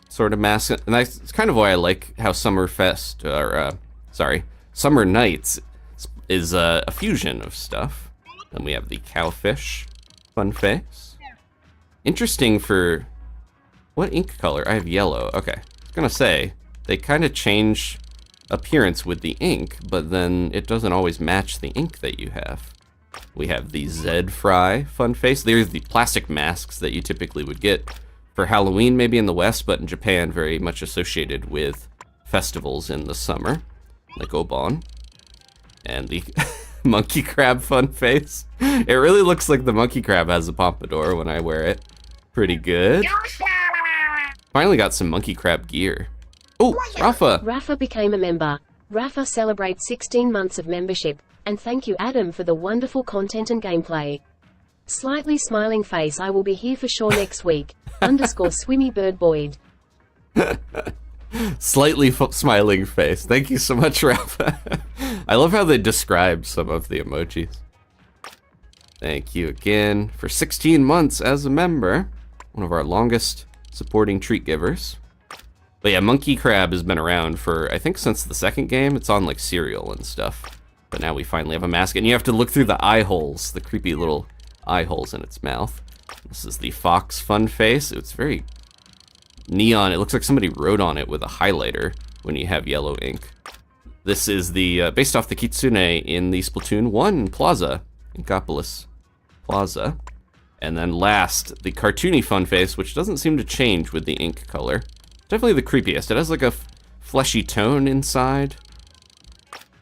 sort of mask, and that's kind of why I like how Summer Nights is a fusion of stuff. Then we have the cowfish fun face. Interesting for what ink color? I have yellow. Okay, I was gonna say they kind of change appearance with the ink, but then it doesn't always match the ink that you have. We have the Zed Fry fun face. There's the plastic masks that you typically would get for Halloween, maybe in the West, but in Japan, very much associated with festivals in the summer, like Obon. And the monkey crab fun face. It really looks like the monkey crab has a pompadour when I wear it. Pretty good. Finally got some monkey crab gear. Oh, Rafa! Rafa became a member. Rafa celebrates 16 months of membership, and thank you Adam for the wonderful content and gameplay. Slightly smiling face, I will be here for sure next week. Underscore swimmingbird Boyd. Slightly smiling face. Thank you so much, Rafa. I love how they describe some of the emojis. Thank you again for 16 months as a member. One of our longest supporting treat givers. But yeah, Monkey Crab has been around for, I think, since the second game. It's on like cereal and stuff. But now we finally have a mask, and you have to look through the eye holes, the creepy little eye holes in its mouth. This is the Fox Fun Face. It's very neon. It looks like somebody wrote on it with a highlighter when you have yellow ink. This is the, based off the Kitsune in the Splatoon 1 Plaza, Inkopolis Plaza. And then last, the cartoony Fun Face, which doesn't seem to change with the ink color. Definitely the creepiest. It has like a fleshy tone inside.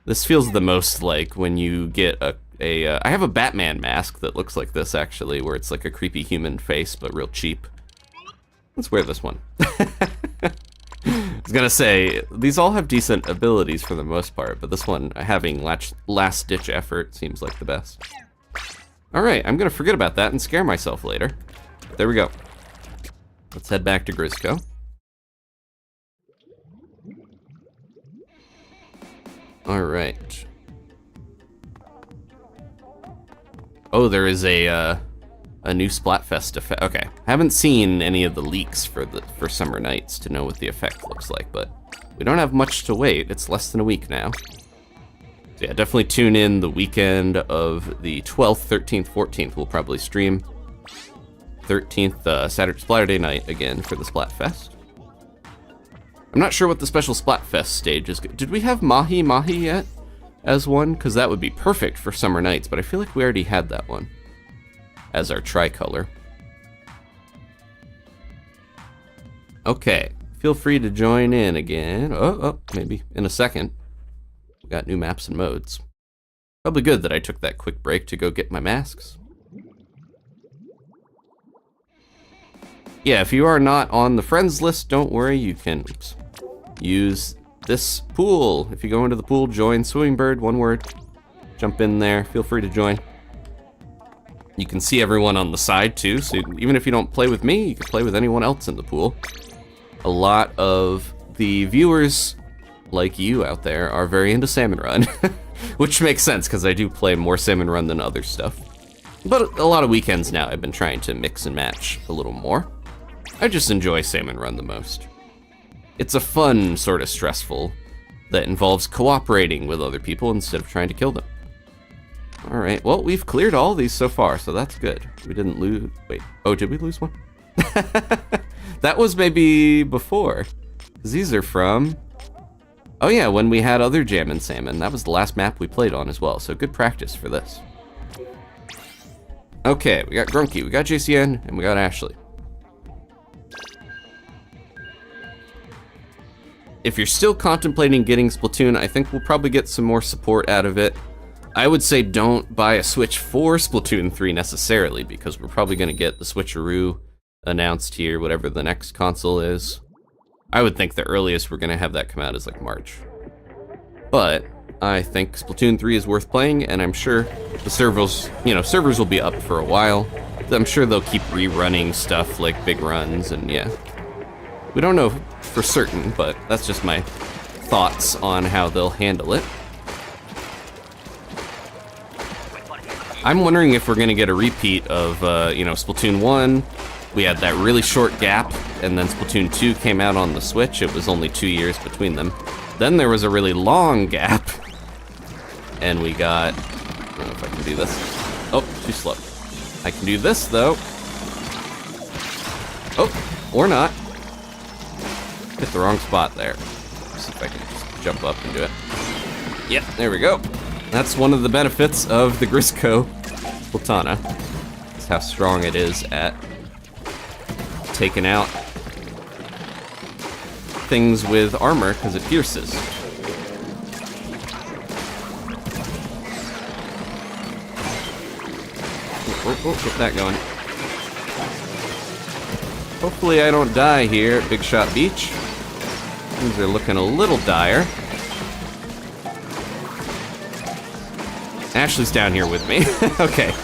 This feels the most like when you get I have a Batman mask that looks like this actually, where it's like a creepy human face, but real cheap. Let's wear this one. I was gonna say, these all have decent abilities for the most part, but this one, having last-ditch effort, seems like the best. Alright, I'm gonna forget about that and scare myself later. There we go. Let's head back to Grizzco. Alright. Oh, there is a new Splatfest effect. Okay, haven't seen any of the leaks for Summer Nights to know what the effect looks like, but we don't have much to wait. It's less than a week now. So yeah, definitely tune in the weekend of the 12th, 13th, 14th. We'll probably stream 13th, Saturday, Splatterday night again for the Splatfest. I'm not sure what the special Splatfest stage is. Did we have Mahi Mahi yet as one? Because that would be perfect for Summer Nights, but I feel like we already had that one as our tricolor. Okay, feel free to join in again. Oh, maybe in a second. We got new maps and modes. Probably good that I took that quick break to go get my masks. Yeah, if you are not on the friends list, don't worry, you can use this pool. If you go into the pool, join Swimmingbird, one word. Jump in there, feel free to join. You can see everyone on the side too, so even if you don't play with me, you can play with anyone else in the pool. A lot of the viewers like you out there are very into Salmon Run, which makes sense because I do play more Salmon Run than other stuff. But a lot of weekends now I've been trying to mix and match a little more. I just enjoy Salmon Run the most. It's a fun sort of stressful that involves cooperating with other people instead of trying to kill them. Alright, well, we've cleared all these so far, so that's good. We didn't lose... Wait, oh, did we lose one? That was maybe before. Because these are from... Oh yeah, when we had other Jammin' Salmon. That was the last map we played on as well, so good practice for this. Okay, we got Grunky, we got JCN, and we got Ashley. If you're still contemplating getting Splatoon, I think we'll probably get some more support out of it. I would say don't buy a Switch for Splatoon 3 necessarily, because we're probably going to get the Switcheroo announced here, whatever the next console is. I would think the earliest we're going to have that come out is like March. But I think Splatoon 3 is worth playing, and I'm sure the servers will be up for a while. I'm sure they'll keep rerunning stuff like big runs, and yeah. We don't know for certain, but that's just my thoughts on how they'll handle it. I'm wondering if we're gonna get a repeat of, Splatoon 1. We had that really short gap, and then Splatoon 2 came out on the Switch. It was only 2 years between them. Then there was a really long gap, and we got... I don't know if I can do this. Oh, too slow. I can do this, though. Oh, or not. Hit the wrong spot there. Let's see if I can just jump up and do it. Yep, there we go. That's one of the benefits of the Grizzco Splatana. It's how strong it is at taking out things with armor, because it pierces. Oh, get that going. Hopefully I don't die here at Big Shot Beach. Things are looking a little dire. Ashley's down here with me. Okay.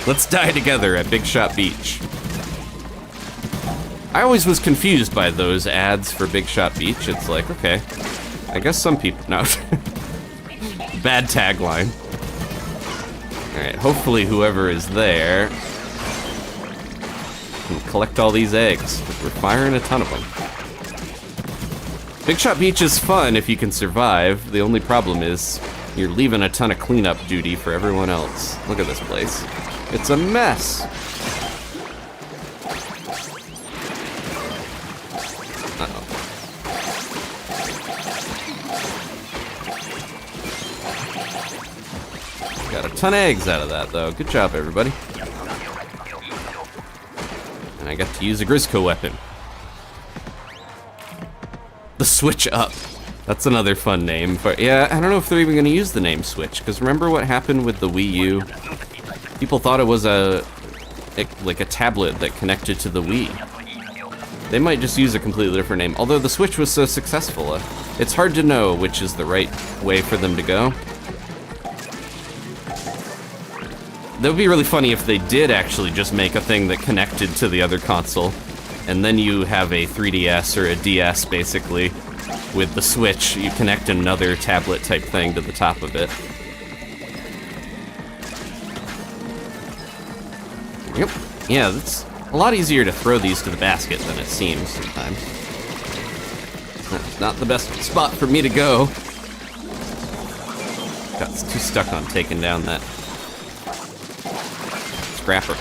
Let's die together at Big Shot Beach. I always was confused by those ads for Big Shot Beach. It's like, okay, I guess some people, no. Bad tagline. All right, hopefully whoever is there can collect all these eggs. We're firing a ton of them. Big Shot Beach is fun if you can survive. The only problem is you're leaving a ton of cleanup duty for everyone else. Look at this place. It's a mess. Uh-oh. Got a ton of eggs out of that, though. Good job, everybody. And I got to use a Grizzco weapon. The Switch Up. That's another fun name. But yeah, I don't know if they're even going to use the name Switch, because remember what happened with the Wii U? People thought it was like a tablet that connected to the Wii. They might just use a completely different name. Although the Switch was so successful, it's hard to know which is the right way for them to go. That would be really funny if they did actually just make a thing that connected to the other console, and then you have a 3DS or a DS, basically, with the Switch. You connect another tablet type thing to the top of it. Yep. Yeah, it's a lot easier to throw these to the basket than it seems sometimes. That's not the best spot for me to go. Got too stuck on taking down that scrapper.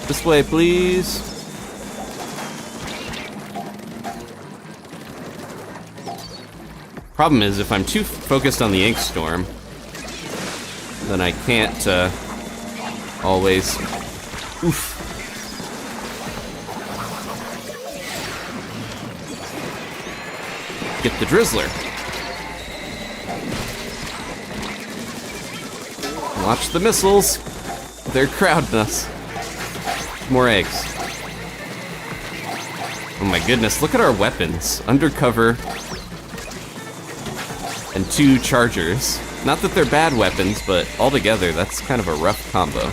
This way, please. Problem is, if I'm too focused on the ink storm, then I can't always. Oof. Get the drizzler. Watch the missiles. They're crowding us. More eggs. Oh my goodness, look at our weapons. Undercover and 2 chargers. Not that they're bad weapons, but altogether, that's kind of a rough combo.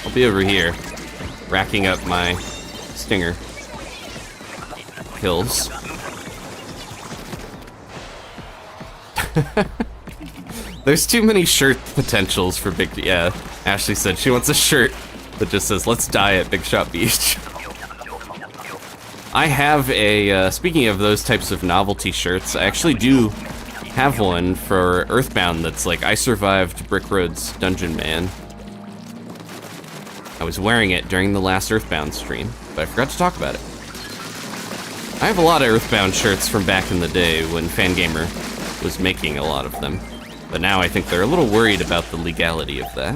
I'll be over here, racking up my stinger kills. There's too many shirt potentials for Big... Yeah, Ashley said she wants a shirt that just says, "Let's die at Big Shot Beach." I have a, speaking of those types of novelty shirts, I actually do have one for Earthbound that's like, "I survived Brick Road's Dungeon Man." I was wearing it during the last Earthbound stream, but I forgot to talk about it. I have a lot of Earthbound shirts from back in the day when Fangamer was making a lot of them. But now I think they're a little worried about the legality of that.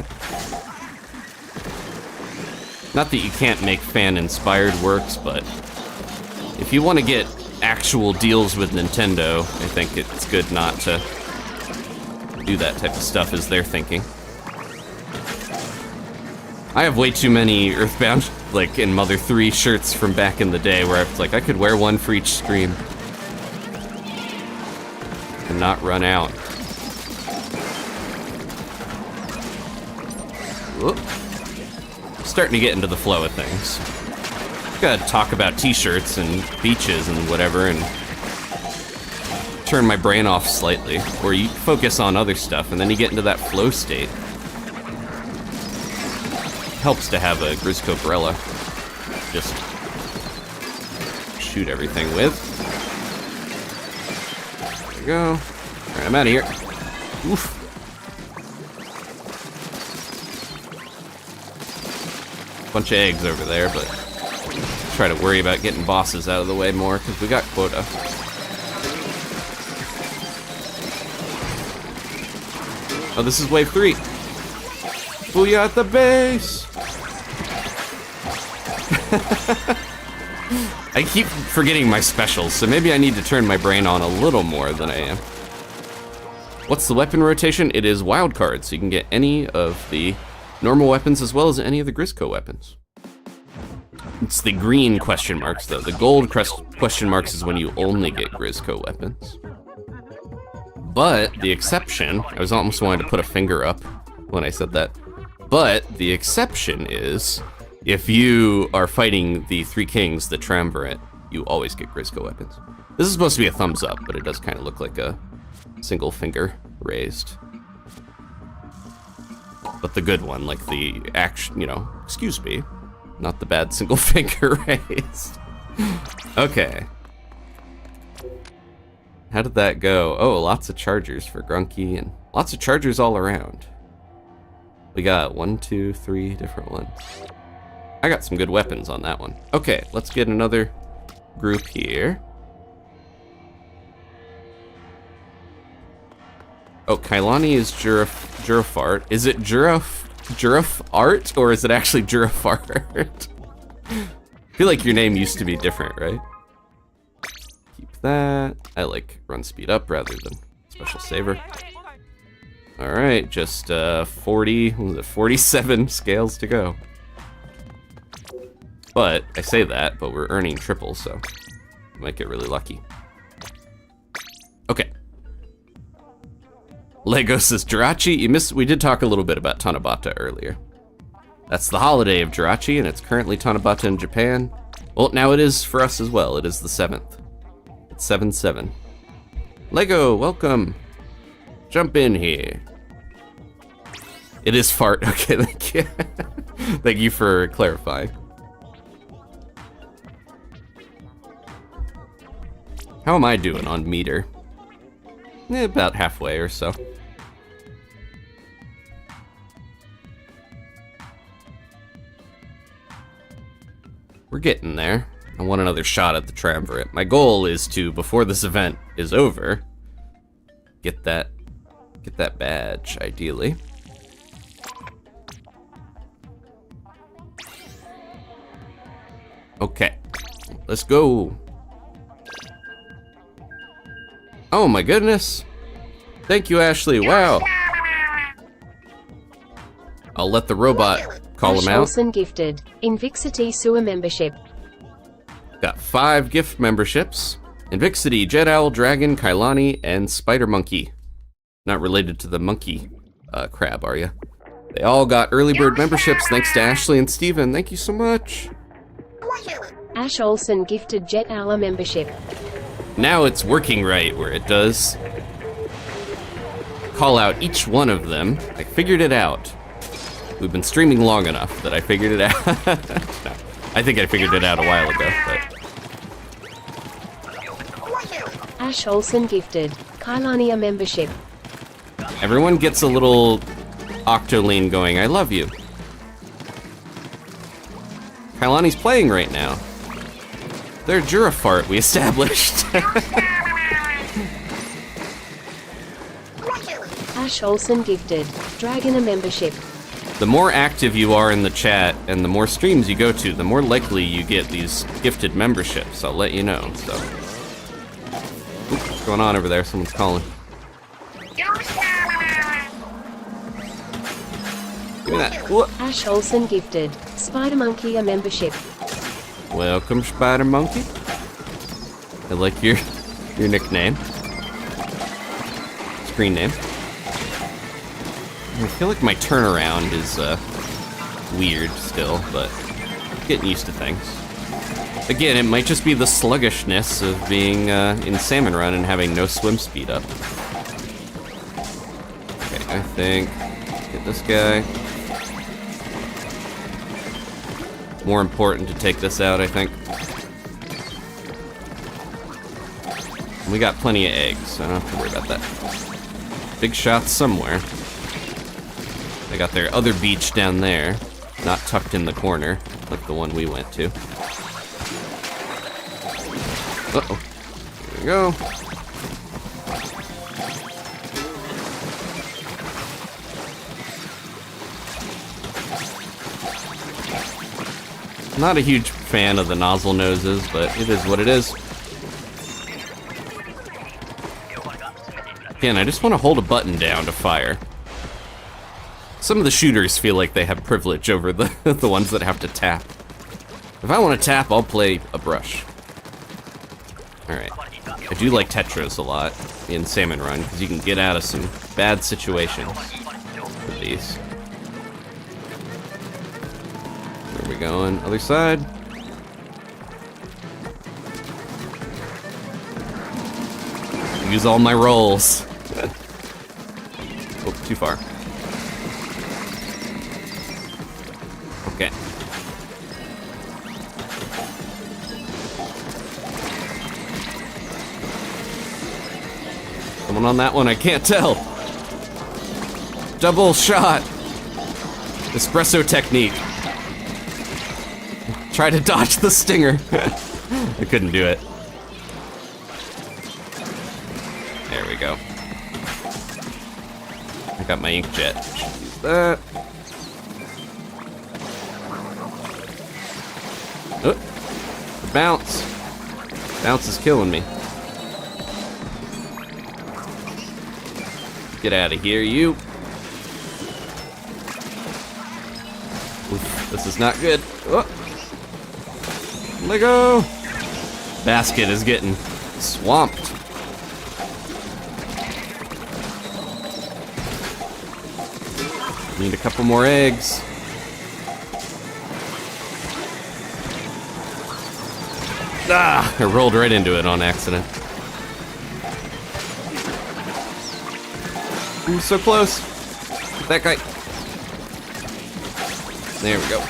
Not that you can't make fan-inspired works, but if you want to get actual deals with Nintendo, I think it's good not to do that type of stuff as they're thinking. I have way too many Earthbound, like, in Mother 3 shirts from back in the day where I was like, I could wear one for each stream and not run out. Whoop. Starting to get into the flow of things. Gotta talk about t-shirts and beaches and whatever and turn my brain off slightly, where you focus on other stuff and then you get into that flow state. Helps to have a Grizzco Gorilla just shoot everything with. There we go. Alright, I'm out of here. Oof. Bunch of eggs over there, but try to worry about getting bosses out of the way more, because we got quota. Oh, this is wave 3. Booyah at the base! I keep forgetting my specials, so maybe I need to turn my brain on a little more than I am. What's the weapon rotation? It is wildcard, so you can get any of the normal weapons as well as any of the Grizzco weapons. It's the green question marks, though. The gold question marks is when you only get Grizzco weapons. But the exception, I was almost wanting to put a finger up when I said that. But the exception is, if you are fighting the three kings, the Triumvirate, you always get Grizzco weapons. This is supposed to be a thumbs up, but it does kind of look like a single finger raised. But the good one, like the action, you know, excuse me, not the bad single finger raised. Okay. How did that go? Oh, lots of chargers for Grunky and lots of chargers all around. We got 1, 2, 3 different ones. I got some good weapons on that one. Okay, let's get another group here. Oh, Kailani is Girafart. Is it Girafart or is it actually Girafart? I feel like your name used to be different, right? Keep that. I like run speed up rather than special saver. All right, just 47 scales to go. But I say that, but we're earning triples, so we might get really lucky. Okay. Lego says, Jirachi, we did talk a little bit about Tanabata earlier. That's the holiday of Jirachi, and it's currently Tanabata in Japan. Well, now it is for us as well. It is the 7th. It's 7/7. Lego, welcome. Jump in here. It is fart. Okay, thank you. Thank you for clarifying. How am I doing on meter? About halfway or so. We're getting there. I want another shot at the Triumvirate. My goal is to, before this event is over, get that badge, ideally. Okay, let's go. Oh my goodness. Thank you, Ashley. Wow. I'll let the robot call him out. Olsen gifted Invixity Sewer membership. Got 5 gift memberships. Invixity, Jet Owl, Dragon, Kailani, and Spider Monkey. Not related to the monkey crab, are you? They all got early bird memberships thanks to Ashley and Steven. Thank you so much. Ash Olsen gifted Jet Owl membership. Now it's working right, where it does call out each one of them. I figured it out. We've been streaming long enough that I figured it out. No, I think I figured it out a while ago, but... Ash Olsen gifted Kailania membership. Everyone gets a little Octoline going, I love you. Kailani's playing right now. They're Girafart, we established. Ash Olsen gifted Dragon a membership. The more active you are in the chat and the more streams you go to, the more likely you get these gifted memberships. I'll let you know. So, what's going on over there? Someone's calling. Give me that. Whoa. Ash Olsen gifted Spider Monkey a membership. Welcome, Spider Monkey. I like your nickname. Screen name. I feel like my turnaround is weird still, but getting used to things. Again, it might just be the sluggishness of being in Salmon Run and having no swim speed up. Okay, I think get this guy. More important to take this out, I think. We got plenty of eggs, so I don't have to worry about that. Big shots somewhere. They got their other beach down there, not tucked in the corner, like the one we went to. Uh-oh. There we go. Not a huge fan of the nozzle noses, but it is what it is. Again, I just want to hold a button down to fire. Some of the shooters feel like they have privilege over the ones that have to tap. If I want to tap, I'll play a brush. Alright. I do like Tetros a lot in Salmon Run, because you can get out of some bad situations with these. Where are we going? Other side. Use all my rolls. Oh, too far. Okay. Someone on that one, I can't tell. Double shot. Espresso technique. Try to dodge the stinger. I couldn't do it. There we go. I got my inkjet. Use that. Oh, the bounce. Bounce is killing me. Get out of here, you. Oof, this is not good. Oh. Let go. Basket is getting swamped. Need a couple more eggs. Ah, I rolled right into it on accident. Ooh, so close. Get that guy. There we go.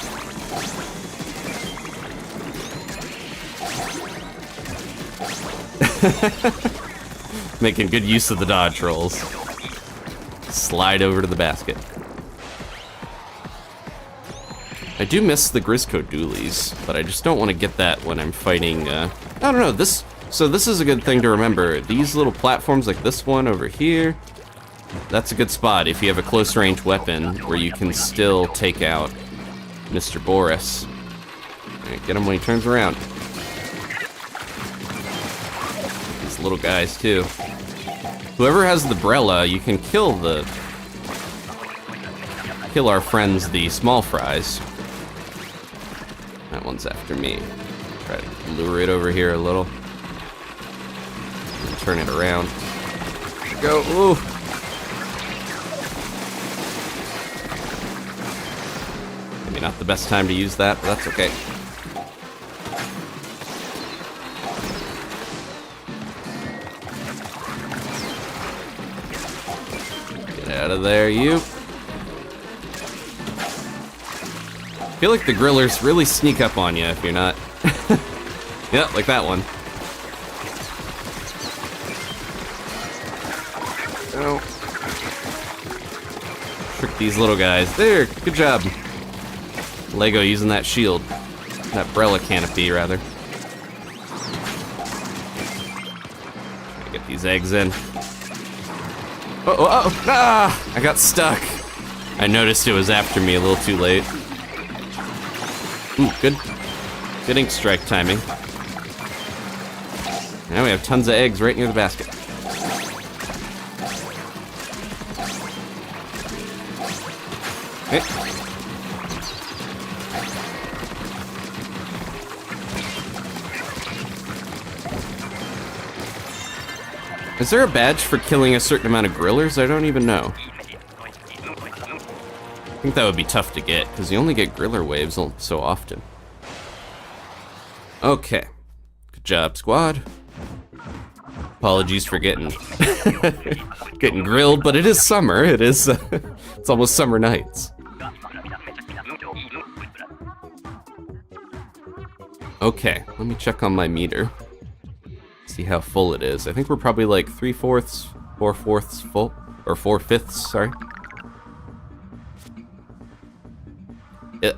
Making good use of the dodge rolls. Slide over to the basket. I do miss the Grizzco dualies, but I just don't want to get that when I'm fighting, I don't know, so this is a good thing to remember. These little platforms like this one over here, that's a good spot if you have a close range weapon where you can still take out Mr. Boris. Alright, get him when he turns around. These little guys too. Whoever has the Brella, you can kill our friends, the small fries. That one's after me. Try to lure it over here a little. And turn it around. Go, ooh. Maybe not the best time to use that, but that's okay. Get out of there, you. I feel like the grillers really sneak up on you if you're not. Yeah, like that one. Oh. Trick these little guys. There, good job. Lego using that shield. That Brella canopy, rather. Try to get these eggs in. Oh, ah! I got stuck. I noticed it was after me a little too late. Ooh, good. Good ink strike timing. Now we have tons of eggs right near the basket. Okay. Is there a badge for killing a certain amount of grillers? I don't even know. I think that would be tough to get, because you only get griller waves so often. Okay. Good job, squad. Apologies for getting getting grilled, but it is summer. It is, it's almost summer nights. Okay, let me check on my meter. See how full it is. I think we're probably like 3/4, 4/4 full, or 4/5, sorry.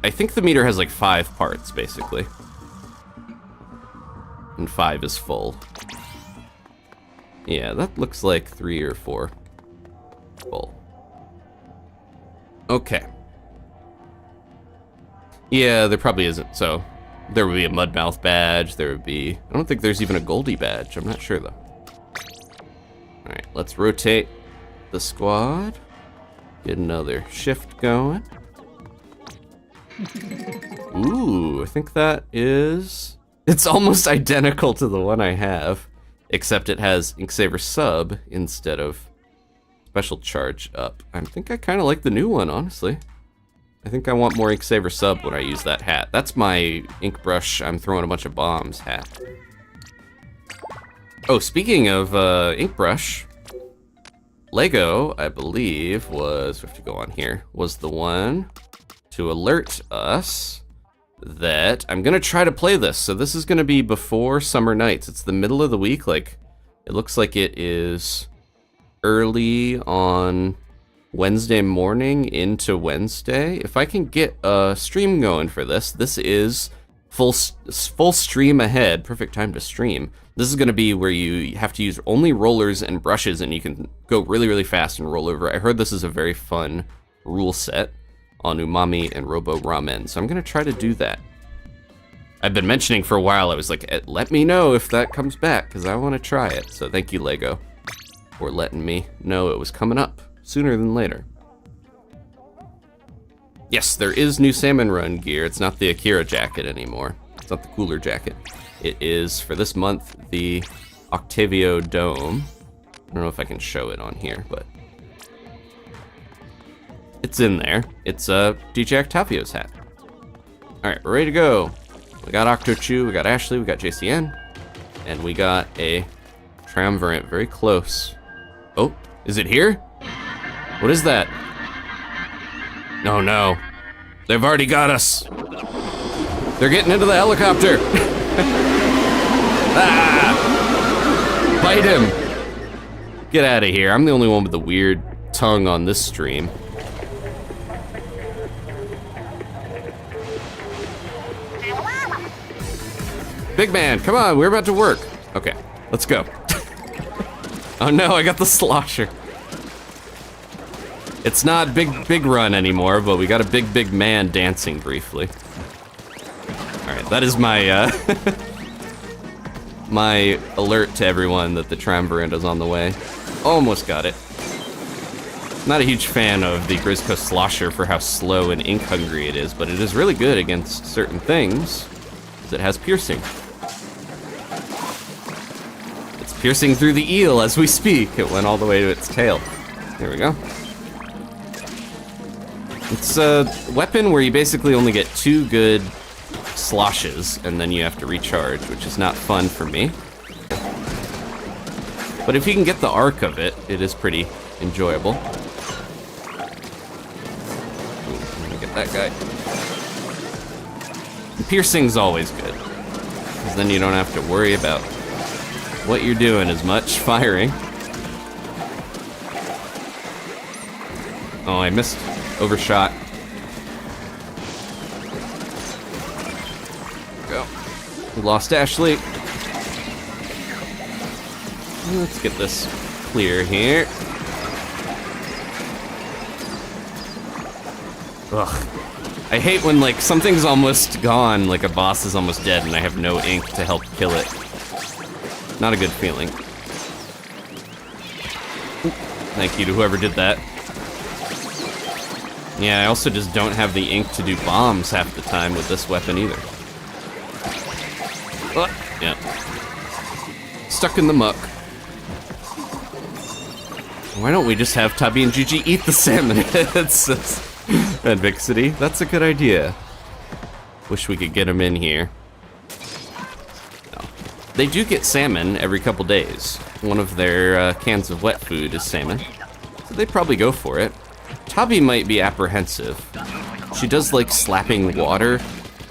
I think the meter has like 5 parts, basically. And 5 is full. Yeah, that looks like 3 or 4 full. Okay. Yeah, there probably isn't, so there would be a Mudmouth badge, there would be... I don't think there's even a Goldie badge, I'm not sure though. Alright, let's rotate the squad. Get another shift going. Ooh, I think that is... It's almost identical to the one I have, except it has Inksaver Sub instead of Special Charge Up. I think I kind of like the new one, honestly. I think I want more Inksaver Sub when I use that hat. That's my ink brush, I'm throwing a bunch of bombs hat. Oh, speaking of ink brush, Lego, I believe, was, we have to go on here, was the one to alert us that I'm gonna try to play this. So this is gonna be before Summer Nights. It's the middle of the week, like, it looks like it is early on Wednesday morning into Wednesday. If I can get a stream going for this, this is full stream ahead, perfect time to stream. This is gonna be where you have to use only rollers and brushes and you can go really, really fast and roll over. I heard this is a very fun rule set on Umami and Robo Ramen, so I'm gonna try to do that. I've been mentioning for a while, I was like, let me know if that comes back, because I want to try it. So thank you, Lego, for letting me know it was coming up sooner than later. Yes, there is new Salmon Run gear. It's not the Akira jacket anymore. It's not the cooler jacket. It is, for this month, the Octavio Dome. I don't know if I can show it on here, but it's in there. It's DJ Octavio's hat. All right, we're ready to go. We got Octochu, we got Ashley, we got JCN, and we got a Triumvirate very close. Oh, is it here? What is that? No, no. They've already got us. They're getting into the helicopter. Ah! Bite him. Get out of here. I'm the only one with the weird tongue on this stream. Big man, come on, we're about to work. Okay, let's go. Oh no, I got the slosher. It's not big run anymore, but we got a big man dancing briefly. All right, that is my my alert to everyone that the Triumvirate is on the way. Almost got it. Not a huge fan of the Grizzco slosher for how slow and ink hungry it is, but it is really good against certain things, because it has piercing. Piercing through the eel as we speak. It went all the way to its tail. There we go. It's a weapon where you basically only get 2 good sloshes and then you have to recharge, which is not fun for me. But if you can get the arc of it, it is pretty enjoyable. Ooh, I'm gonna get that guy. And piercing's always good, because then you don't have to worry about what you're doing as much firing. Oh, I missed. Overshot. Go. We lost Ashley. Let's get this clear here. Ugh. I hate when, like, something's almost gone, like a boss is almost dead and I have no ink to help kill it. Not a good feeling. Thank you to whoever did that. Yeah, I also just don't have the ink to do bombs half the time with this weapon either. Yeah. Stuck in the muck. Why don't we just have Tabi and Gigi eat the salmon heads? And Vixity, that's a good idea. Wish we could get them in here. They do get salmon every couple days. One of their cans of wet food is salmon, so they probably go for it. Tabi might be apprehensive. She does like slapping water.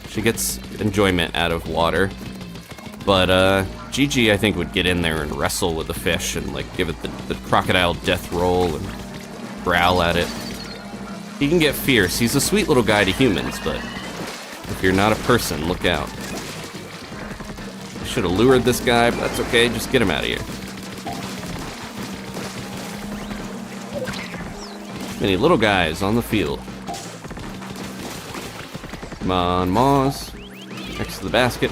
She gets enjoyment out of water. But Gigi, I think, would get in there and wrestle with the fish and like give it the crocodile death roll and growl at it. He can get fierce. He's a sweet little guy to humans, but if you're not a person, look out. Should have lured this guy, but that's okay. Just get him out of here. Many little guys on the field. Come on, Moz. Next to the basket.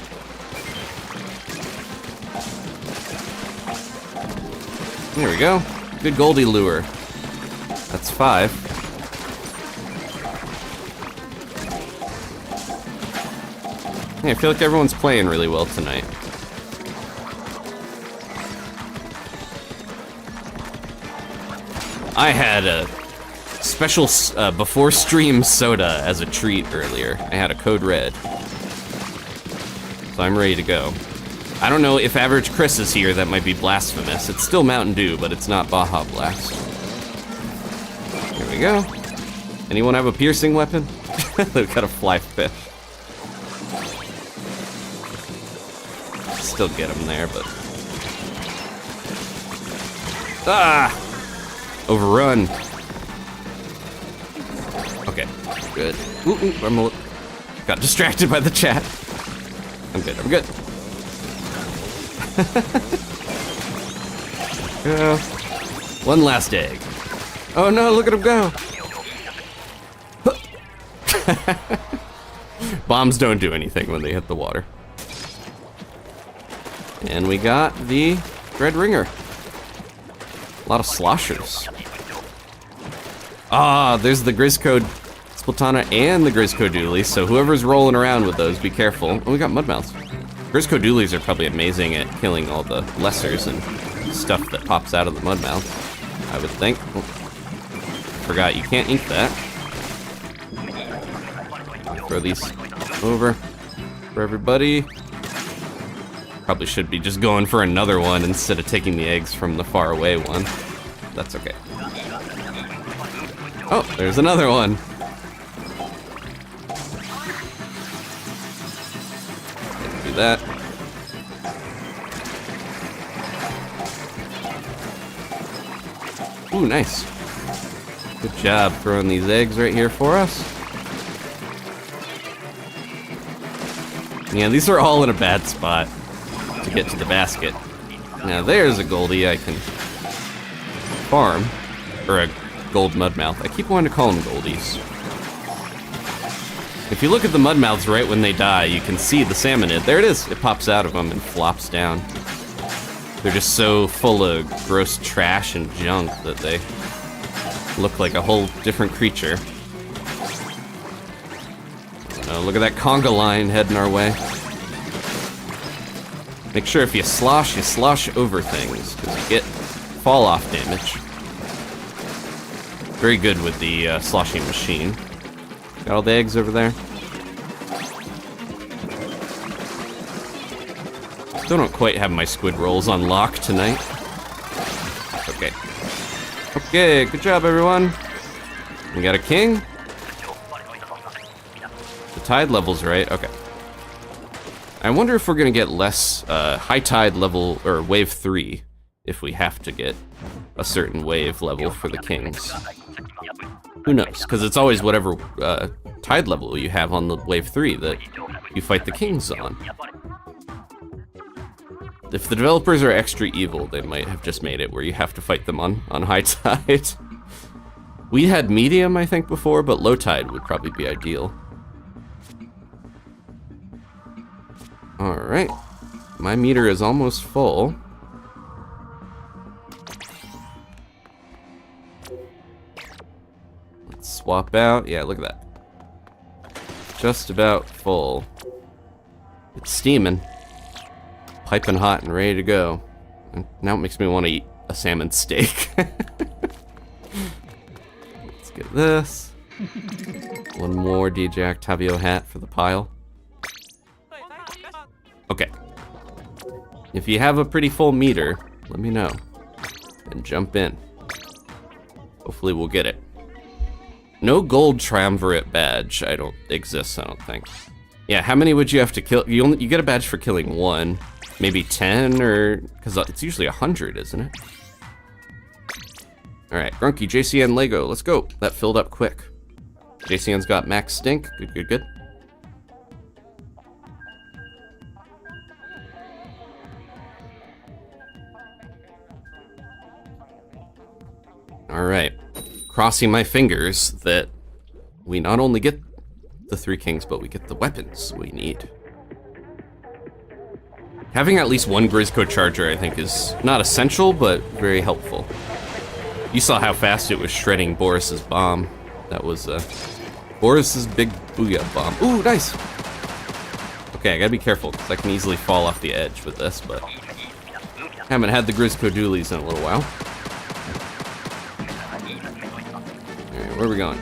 There we go. Good Goldie lure. That's 5. Yeah, I feel like everyone's playing really well tonight. I had a special before stream soda as a treat earlier. I had a Code Red. So I'm ready to go. I don't know if Average Chris is here, that might be blasphemous. It's still Mountain Dew, but it's not Baja Blast. Here we go. Anyone have a piercing weapon? They've got a fly fish. Still get him there, but... Ah! Overrun. Okay, good. Ooh, got distracted by the chat. I'm good, I'm good. One last egg. Oh no, look at him go. Bombs don't do anything when they hit the water. And we got the red ringer. A lot of sloshers. Ah, there's the Grizzco Splatana and the Grizzco Doolies, so whoever's rolling around with those, be careful. Oh, we got mudmouths. Grizzco Doolies are probably amazing at killing all the lessers and stuff that pops out of the mudmouth, I would think. Oh, forgot, you can't ink that. Throw these over for everybody. Probably should be just going for another one instead of taking the eggs from the far away one. That's okay. Oh, there's another one. Do that. Ooh, nice. Good job throwing these eggs right here for us. Yeah, these are all in a bad spot to get to the basket. Now there's a Goldie I can farm, or a gold mudmouth. I keep wanting to call them Goldies. If you look at the mudmouths right when they die, you can see the salmonid. There it is. It pops out of them and flops down. They're just so full of gross trash and junk that they look like a whole different creature. Look at that conga line heading our way. Make sure if you slosh over things, because you get fall-off damage. Very good with the sloshing machine. Got all the eggs over there. Still don't quite have my squid rolls on lock tonight. Okay. Okay, good job everyone. We got a king. The tide level's right, okay. I wonder if we're gonna get less high tide level, or wave 3, if we have to get a certain wave level for the kings. Who knows, because it's always whatever tide level you have on the wave 3 that you fight the kings on. If the developers are extra evil, they might have just made it where you have to fight them on high tide. We had medium, I think, before, but low tide would probably be ideal. Alright, my meter is almost full. Let's swap out. Yeah, look at that. Just about full. It's steaming. Piping hot and ready to go. And now it makes me want to eat a salmon steak. Let's get this. One more DJ Octavio hat for the pile. Okay. If you have a pretty full meter, let me know. And jump in. Hopefully we'll get it. No gold Triumvirate badge, I don't think. Yeah, how many would you have to kill? You get a badge for killing one. Maybe 10, or... because it's usually 100, isn't it? Alright, Grunky, JCN, Lego, let's go. That filled up quick. JCN's got max stink. Good, good, good. Alright. Crossing my fingers that we not only get the 3 kings, but we get the weapons we need. Having at least one Grizzco charger, I think, is not essential, but very helpful. You saw how fast it was shredding Boris's bomb. That was Boris's big booyah bomb. Ooh, nice! Okay, I gotta be careful, because I can easily fall off the edge with this, but... haven't had the Grizzco Doolies in a little while. Alright, where are we going?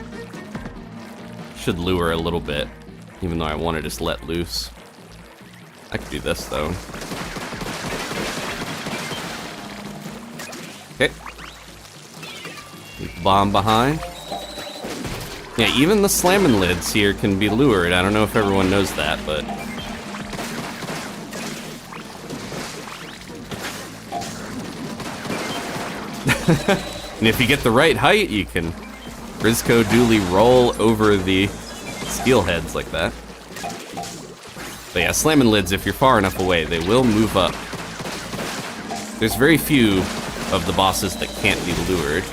Should lure a little bit, even though I want to just let loose. I could do this, though. Okay. Bomb behind. Yeah, even the Salmonids here can be lured. I don't know if everyone knows that, but... and if you get the right height, you can Grizzco Dooley roll over the steelheads like that. But yeah, Salmonids, if you're far enough away, they will move up. There's very few of the bosses that can't be lured.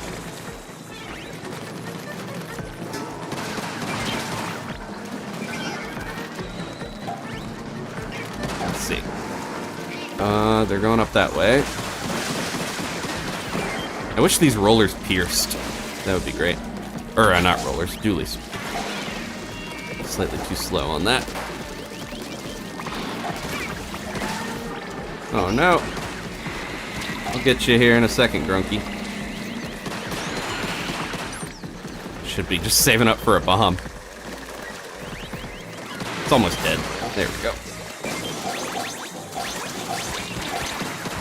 Let's see. They're going up that way. I wish these rollers pierced. That would be great. Or, not rollers, doolies. Slightly too slow on that. Oh no. I'll get you here in a second, Grunky. Should be just saving up for a bomb. It's almost dead. There we go.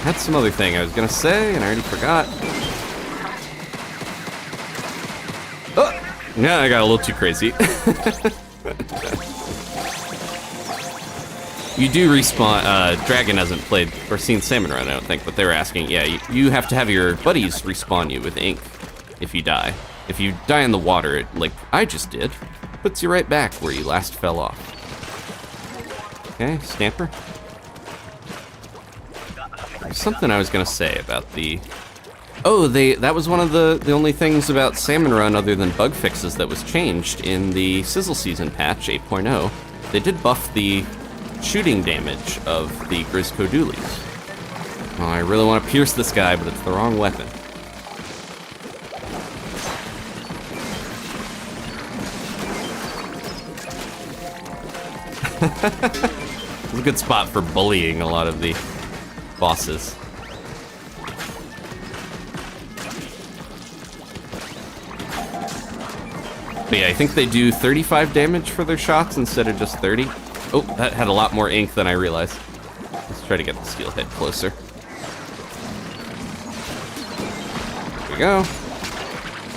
Had some other thing I was gonna say, and I already forgot. Oh! Yeah, I got a little too crazy. You do respawn, Dragon hasn't played or seen Salmon Run, I don't think, but they were asking, yeah, you have to have your buddies respawn you with ink if you die. If you die in the water, like I just did, puts you right back where you last fell off. Okay, Stamper. There's something I was gonna say about the... Oh, that was one of the only things about Salmon Run other than bug fixes that was changed in the Sizzle Season patch 8.0. They did buff the shooting damage of the Grizzco Doolies. Oh, I really want to pierce this guy, but it's the wrong weapon. It's a good spot for bullying a lot of the bosses. But yeah, I think they do 35 damage for their shots instead of just 30. Oh, that had a lot more ink than I realized. Let's try to get the steelhead closer. There we go.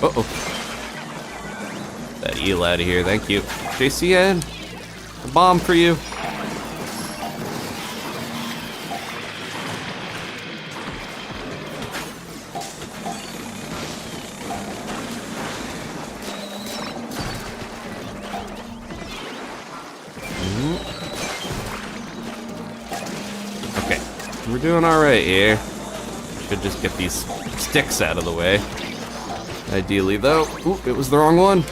Uh-oh. That eel out of here, thank you. JCN, a bomb for you. We're doing alright here. Should just get these sticks out of the way. Ideally, though. Ooh, it was the wrong one.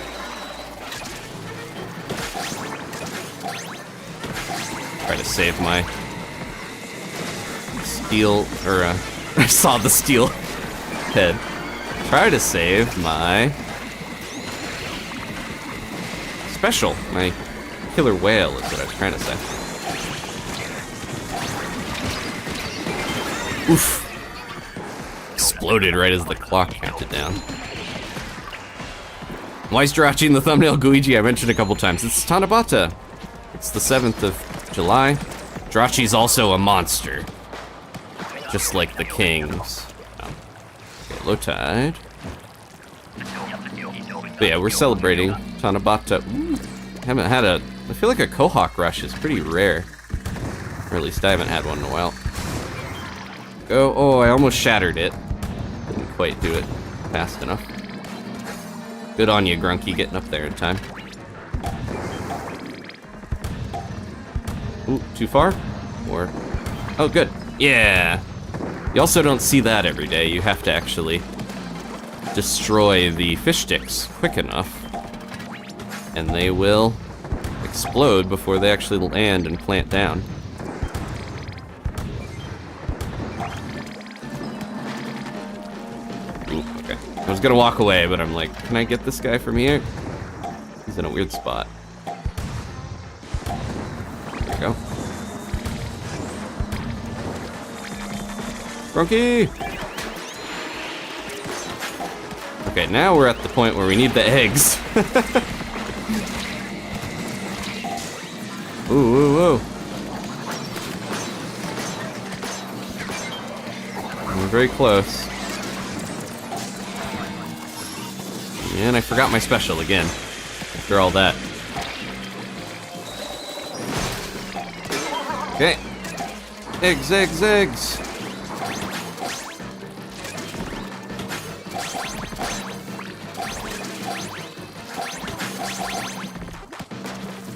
Try to save my steel, or I saw the steel head. Try to save my special, my killer whale is what I was trying to say. Oof. Exploded right as the clock counted down. Why is Jirachi in the thumbnail Guiji? I mentioned a couple times. It's Tanabata. It's the 7th of July. Jirachi's also a monster. Just like the kings. Oh. Okay, low tide. But yeah, we're celebrating Tanabata. Ooh, haven't had a... I feel like a Cohawk rush is pretty rare. Or at least I haven't had one in a while. Go. Oh, I almost shattered it. Didn't quite do it fast enough. Good on you, Grunky, getting up there in time. Ooh, too far? Or... Oh, good. Yeah! You also don't see that every day. You have to actually destroy the fish sticks quick enough. And they will explode before they actually land and plant down. I was gonna walk away, but I'm like, can I get this guy from here? He's in a weird spot. There we go. Grunky! Okay, now we're at the point where we need the eggs. Ooh, ooh, ooh. We're very close. And I forgot my special again. After all that. Okay. Eggs, eggs, eggs.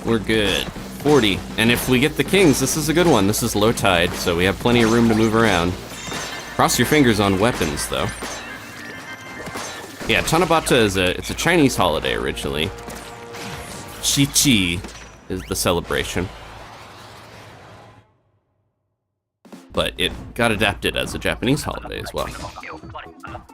We're good. 40. And if we get the kings, this is a good one. This is low tide, so we have plenty of room to move around. Cross your fingers on weapons, though. Yeah, Tanabata is it's a Chinese holiday originally. Chi is the celebration. But it got adapted as a Japanese holiday as well.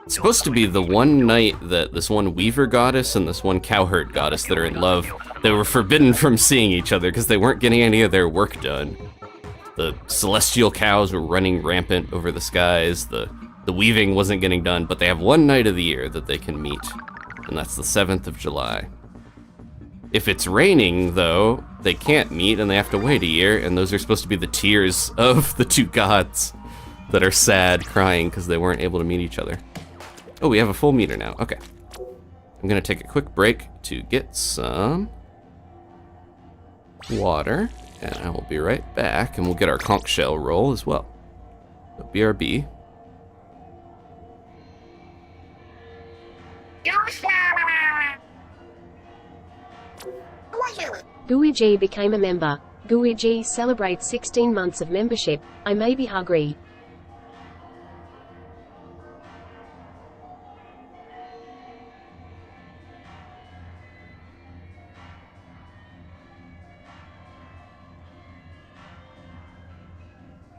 It's supposed to be the one night that this one weaver goddess and this one cowherd goddess that are in love, they were forbidden from seeing each other because they weren't getting any of their work done. The celestial cows were running rampant over the skies, the weaving wasn't getting done, but they have one night of the year that they can meet, and that's the 7th of July. If it's raining, though, they can't meet and they have to wait a year, and those are supposed to be the tears of the two gods that are sad, crying because they weren't able to meet each other. Oh, we have a full meter now. Okay. I'm gonna take a quick break to get some water, and I will be right back, and we'll get our conch shell roll as well. So BRB. Guiji became a member. Guiji celebrates 16 months of membership. I may be hungry.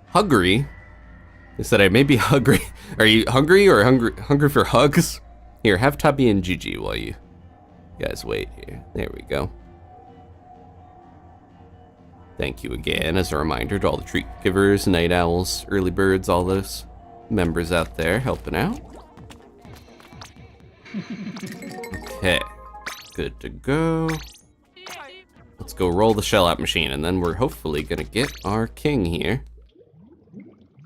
Hungry? They said I may be hungry. Are you hungry or hungry for hugs? Here, have Tabi and Gigi while you guys wait here. There we go. Thank you again as a reminder to all the treat givers, night owls, early birds, all those members out there helping out. Okay, good to go. Let's go roll the shell out machine, and then we're hopefully gonna get our king here.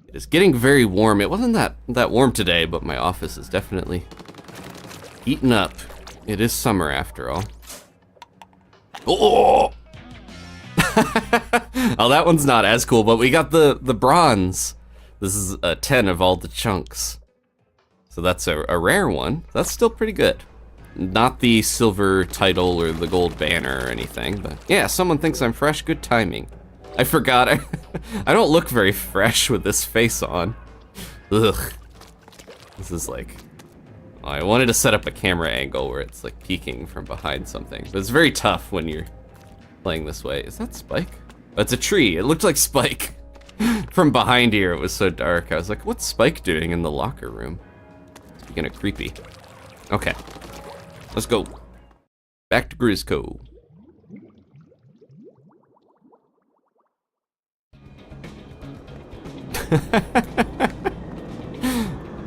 It is getting very warm. It wasn't that warm today, but my office is definitely heating up. It is summer after all. Oh! Oh, that one's not as cool, but we got the bronze. This is a 10 of all the chunks. So that's a rare one. That's still pretty good. Not the silver title or the gold banner or anything, but yeah, someone thinks I'm fresh. Good timing. I forgot. I don't look very fresh with this face on. Ugh. This is like... I wanted to set up a camera angle where it's like peeking from behind something, but it's very tough when you're playing this way. Is that Spike? Oh, it's a tree. It looked like Spike. From behind here, it was so dark. I was like, what's Spike doing in the locker room? It's kind of creepy. Okay. Let's go. Back to Grizzco.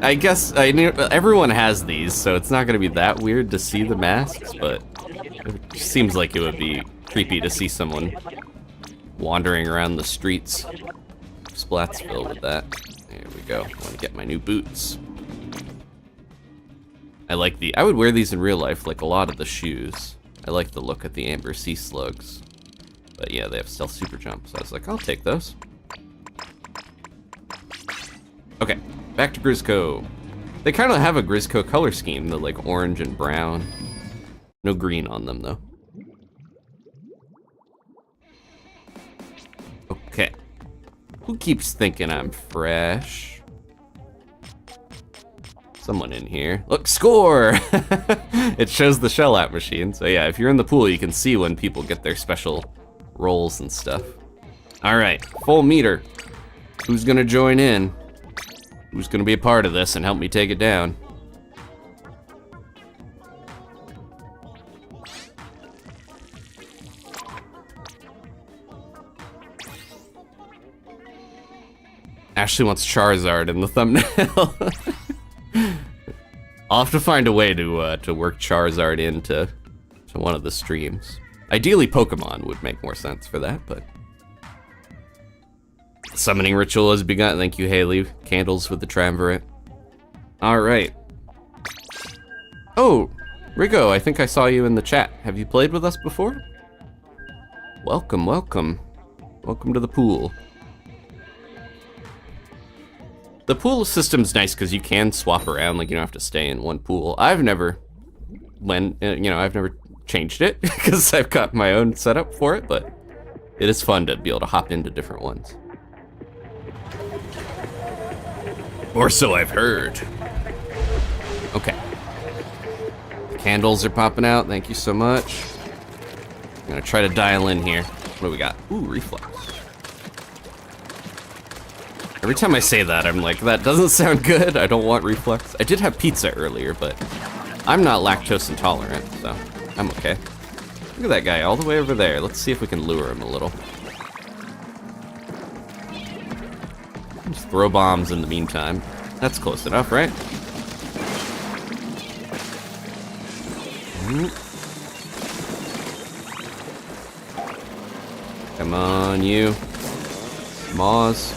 I guess I knew everyone has these, so it's not gonna be that weird to see the masks, but it seems like it would be creepy to see someone wandering around the streets of Splatsville with that. There we go. I want to get my new boots. I would wear these in real life, like a lot of the shoes. I like the look of the amber sea slugs. But yeah, they have stealth super jump, so I was like, I'll take those. Okay, back to Grizzco. They kind of have a Grizzco color scheme, the like orange and brown. No green on them though. Okay. Who keeps thinking I'm fresh? Someone in here. Look, score! It shows the shell out machine. So yeah, if you're in the pool, you can see when people get their special rolls and stuff. All right, full meter. Who's gonna join in? Who's gonna be a part of this and help me take it down? Ashley wants Charizard in the thumbnail. I'll have to find a way to work Charizard into one of the streams. Ideally, Pokemon would make more sense for that, but... Summoning ritual has begun. Thank you, Haley. Candles with the Triumvirate. Alright. Oh, Rigo, I think I saw you in the chat. Have you played with us before? Welcome, welcome. Welcome to the pool. The pool system's nice because you can swap around, like you don't have to stay in one pool. I've never I've never changed it because I've got my own setup for it, but it is fun to be able to hop into different ones. Or so I've heard. Okay. The candles are popping out, thank you so much. I'm gonna try to dial in here. What do we got? Ooh, reflex. Every time I say that, I'm like, that doesn't sound good. I don't want reflex. I did have pizza earlier, but I'm not lactose intolerant, so I'm okay. Look at that guy all the way over there. Let's see if we can lure him a little. Just throw bombs in the meantime. That's close enough, right? Come on, you. Moz.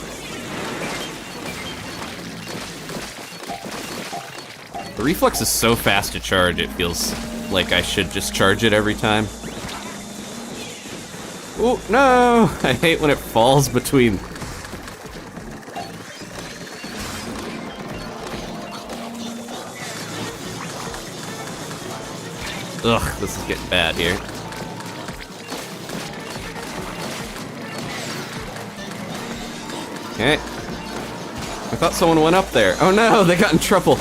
The reflex is so fast to charge, it feels like I should just charge it every time. Oh, no! I hate when it falls between. Ugh, this is getting bad here. Okay. I thought someone went up there. Oh no, they got in trouble.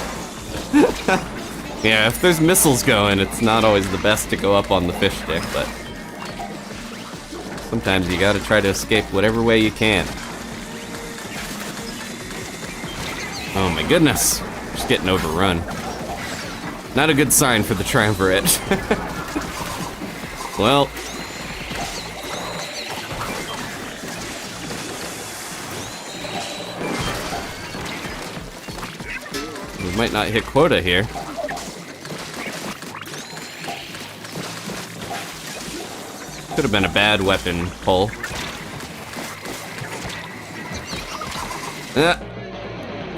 Yeah, if there's missiles going, it's not always the best to go up on the fish stick, but sometimes you gotta try to escape whatever way you can. Oh my goodness, just getting overrun. Not a good sign for the Triumvirate. Well. We might not hit quota here. Could have been a bad weapon pull.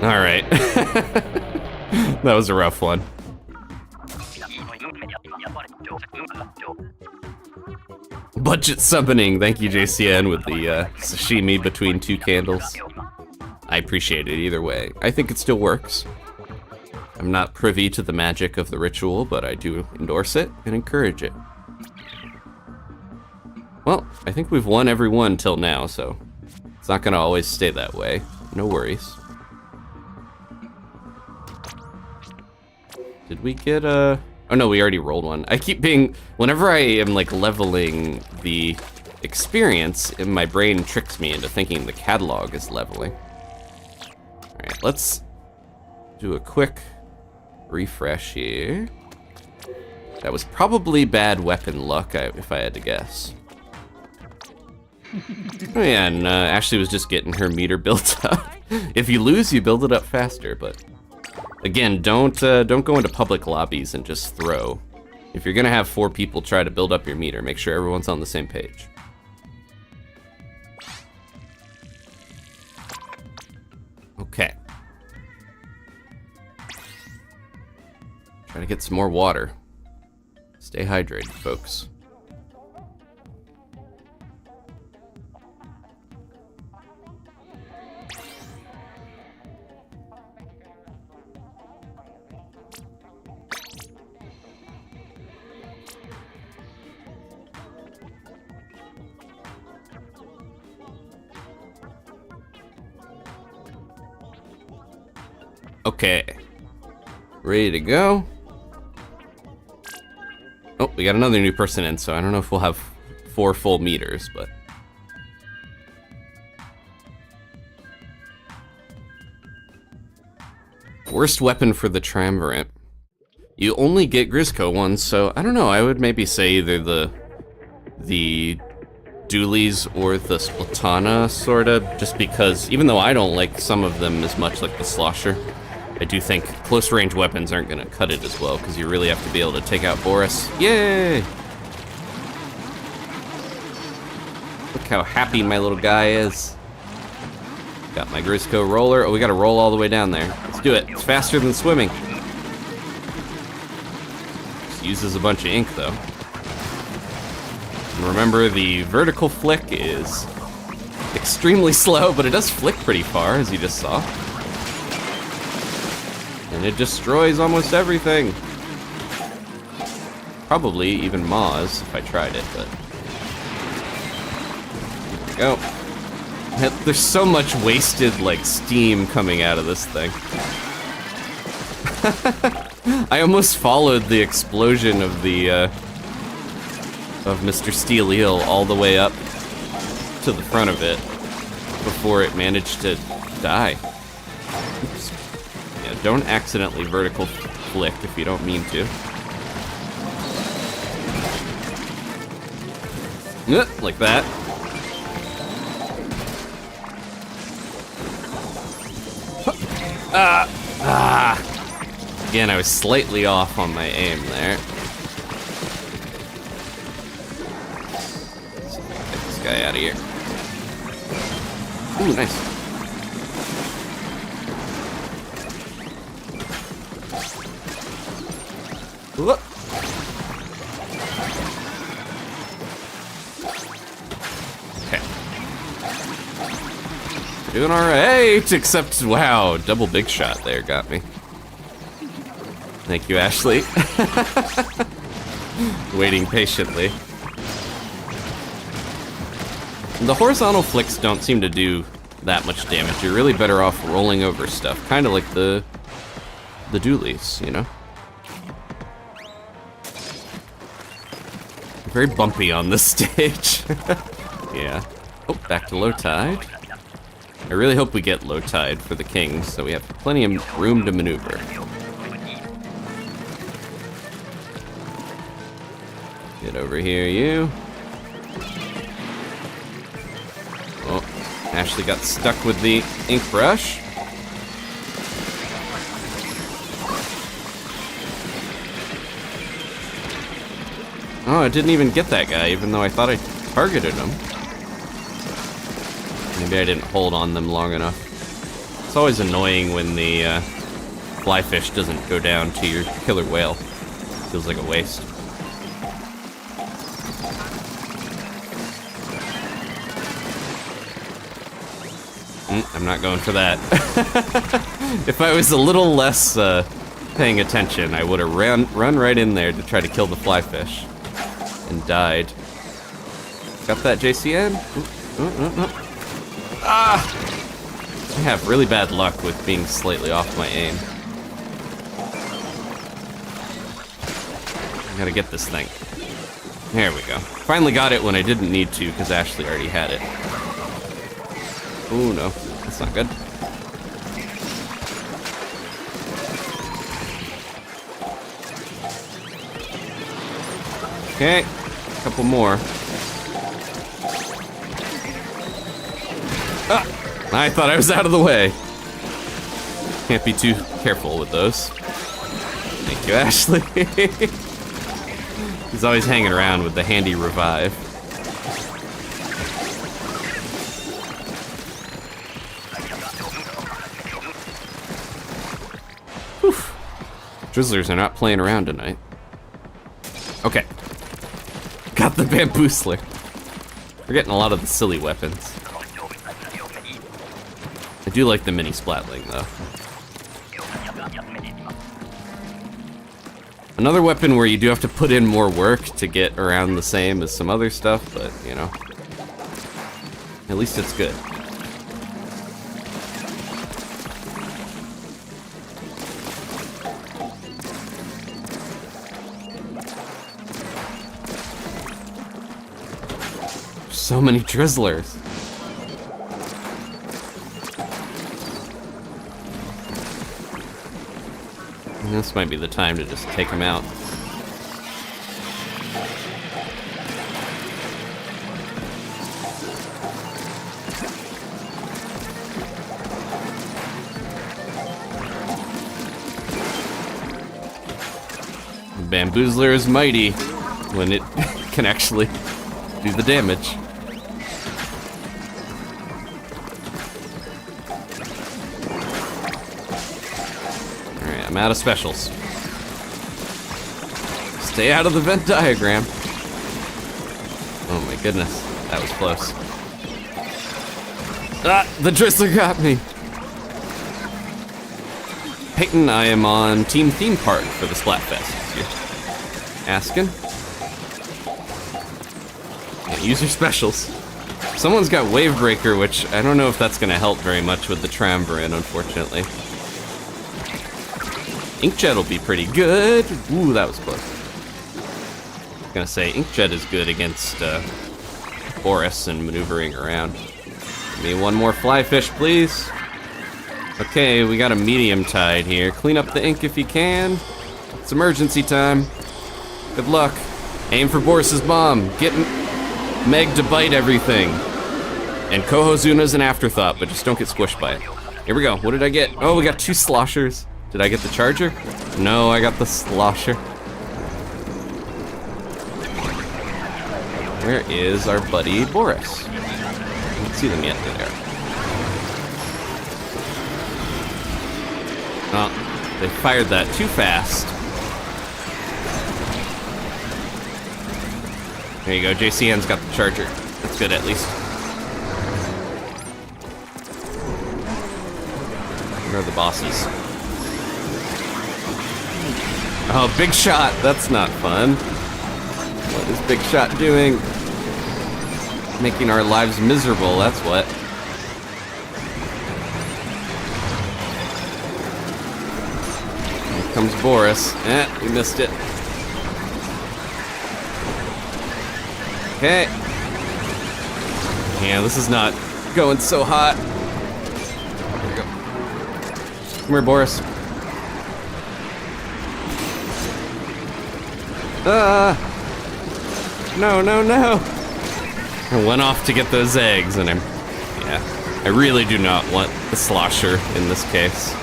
Alright. That was a rough one. Budget summoning, thank you JCN with the sashimi between two candles. I appreciate it either way. I think it still works. I'm not privy to the magic of the ritual, but I do endorse it and encourage it. Well, I think we've won every one till now, so it's not gonna always stay that way. No worries. Did we get a... Oh no, we already rolled one. I keep being... Whenever I am like leveling the experience, my brain tricks me into thinking the catalog is leveling. Alright, let's do a quick refresh here. That was probably bad weapon luck, if I had to guess. Oh yeah, and Ashley was just getting her meter built up. If you lose, you build it up faster, but... Again, don't go into public lobbies and just throw. If you're gonna have 4 people try to build up your meter, make sure everyone's on the same page. Okay. Try to get some more water. Stay hydrated, folks. Okay, ready to go. Oh, we got another new person in, so I don't know if we'll have 4 full meters, but... Worst weapon for the Triumvirate. You only get Grizzco ones, so I don't know, I would maybe say either the dualies or the Splatana, sorta, just because even though I don't like some of them as much, like the Slosher, I do think close range weapons aren't gonna cut it as well, because you really have to be able to take out Boris. Yay! Look how happy my little guy is. Got my Grizzco Roller. Oh, we gotta roll all the way down there. Let's do it. It's faster than swimming. Just uses a bunch of ink, though. And remember, the vertical flick is extremely slow, but it does flick pretty far, as you just saw. And it destroys almost everything. Probably even Moz, if I tried it, but... There we go. There's so much wasted, like, steam coming out of this thing. I almost followed the explosion of the, of Mr. Steel Eel all the way up to the front of it before it managed to die. Oops. Yeah, don't accidentally vertical flick if you don't mean to. Like that. Again, I was slightly off on my aim there. Let's see if I can get this guy out of here. Ooh, nice. Whoop. Okay. Doing alright, except, wow, double big shot there got me. Thank you, Ashley. Waiting patiently. The horizontal flicks don't seem to do that much damage. You're really better off rolling over stuff, kind of like the dualies, you know? Very bumpy on this stage. Yeah. Oh, back to low tide. I really hope we get low tide for the kings, so we have plenty of room to maneuver. Get over here, you. Oh, Ashley got stuck with the ink brush. Oh, I didn't even get that guy, even though I thought I targeted him. Maybe I didn't hold on them long enough. It's always annoying when the fly fish doesn't go down to your killer whale. Feels like a waste. I'm not going for that. If I was a little less paying attention, I would have run right in there to try to kill the fly fish. And died. Got that, JCN? Ah! I have really bad luck with being slightly off my aim. I gotta get this thing. There we go. Finally got it when I didn't need to, because Ashley already had it. Oh no, that's not good. Okay, a couple more. Ah, I thought I was out of the way. Can't be too careful with those. Thank you, Ashley. He's always hanging around with the handy revive. Whew. Drizzlers are not playing around tonight. Okay. Got the bamboozler. We're getting a lot of the silly weapons. I do like the mini splatling, though. Another weapon where you do have to put in more work to get around the same as some other stuff, but, you know. At least it's good. So many drizzlers. And this might be the time to just take them out. Bamboozler is mighty when it can actually do the damage. Alright, I'm out of specials. Stay out of the vent diagram. Oh my goodness, that was close. Ah, the Drizzler got me. Peyton, I am on Team Theme Park for the Splatfest this year. Asking? Yeah, use your specials. Someone's got Wave Breaker, which I don't know if that's gonna help very much with the Triumvirate, unfortunately. Inkjet will be pretty good. Ooh, that was close. I was gonna say, Inkjet is good against Boris and maneuvering around. Give me one more fly fish, please. Okay, we got a medium tide here. Clean up the ink if you can. It's emergency time. Good luck. Aim for Boris's bomb. Get Meg to bite everything. And Cohozuna's an afterthought, but just don't get squished by it. Here we go. What did I get? Oh, we got 2 sloshers. Did I get the charger? No, I got the slosher. Where is our buddy Boris? I don't see them yet there. Oh, they fired that too fast. There you go, JCN's got the charger. That's good at least. Where are the bosses? Oh, Big Shot, that's not fun. What is Big Shot doing? Making our lives miserable, that's what. Here comes Boris. We missed it. Okay. Yeah, this is not going so hot. There we go. Come here, Boris. No, no, no. I went off to get those eggs, and I really do not want the slosher in this case.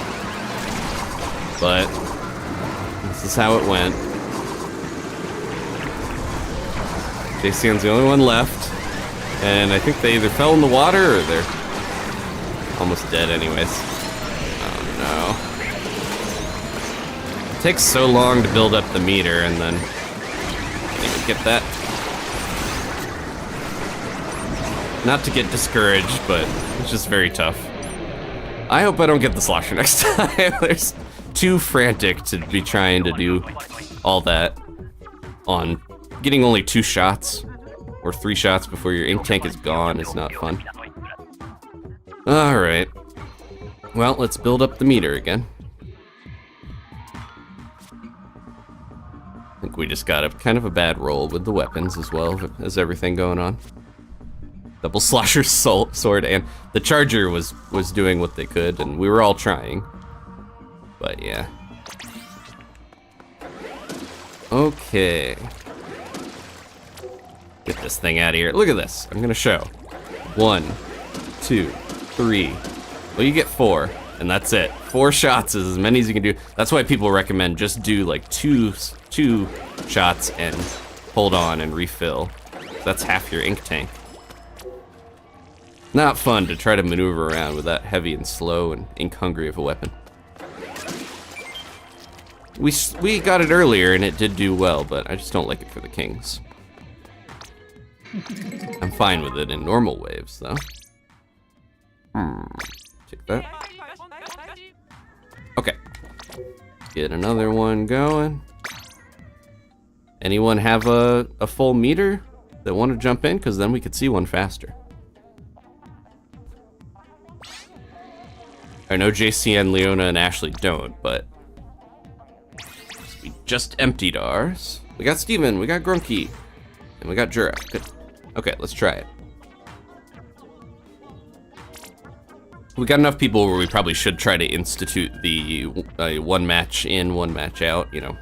But this is how it went. JCN's the only one left, and I think they either fell in the water or they're almost dead anyways. Oh no. It takes so long to build up the meter, and then you get that. Not to get discouraged, but it's just very tough. I hope I don't get the slosher next time. There's too frantic to be trying to do all that on getting only 2 shots or 3 shots before your ink tank is gone is not fun. Alright. Well, let's build up the meter again. I think we just got a kind of a bad roll with the weapons as well as everything going on. Double slosher sword, and the charger was doing what they could, and we were all trying. But yeah. Okay. Get this thing out of here. Look at this. I'm gonna show. 1, 2, 3. Well, you get 4, and that's it. 4 shots is as many as you can do. That's why people recommend just do like two shots and hold on and refill. That's half your ink tank. Not fun to try to maneuver around with that heavy and slow and ink hungry of a weapon. We got it earlier and it did do well, but I just don't like it for the kings. I'm fine with it in normal waves though. Take that. Okay. Get another one going. Anyone have a full meter that want to jump in? Because then we could see one faster. I know JCN, Leona, and Ashley don't, but we just emptied ours. We got Steven, we got Grunky, and we got Jura. Good. Okay, let's try it. We got enough people where we probably should try to institute the 1 match in, 1 match out, you know.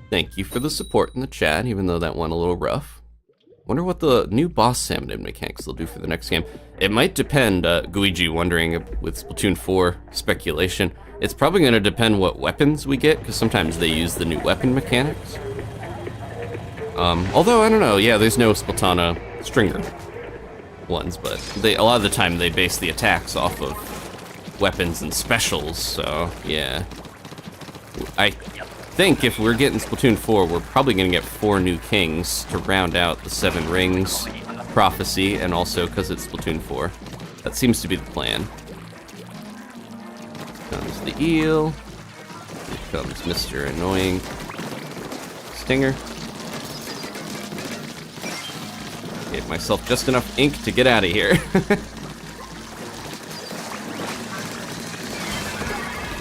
Thank you for the support in the chat, even though that went a little rough. Wonder what the new boss salmonid mechanics they'll do for the next game. It might depend, Guiji wondering with Splatoon 4 speculation. It's probably going to depend what weapons we get, because sometimes they use the new weapon mechanics. Although, I don't know, yeah, there's no Splatana stringer ones, but a lot of the time they base the attacks off of weapons and specials, so, yeah. I think if we're getting Splatoon 4, we're probably going to get 4 new kings to round out the 7 rings prophecy, and also because it's Splatoon 4. That seems to be the plan. Comes the eel. Here comes Mr. Annoying Stinger. Gave myself just enough ink to get out of here.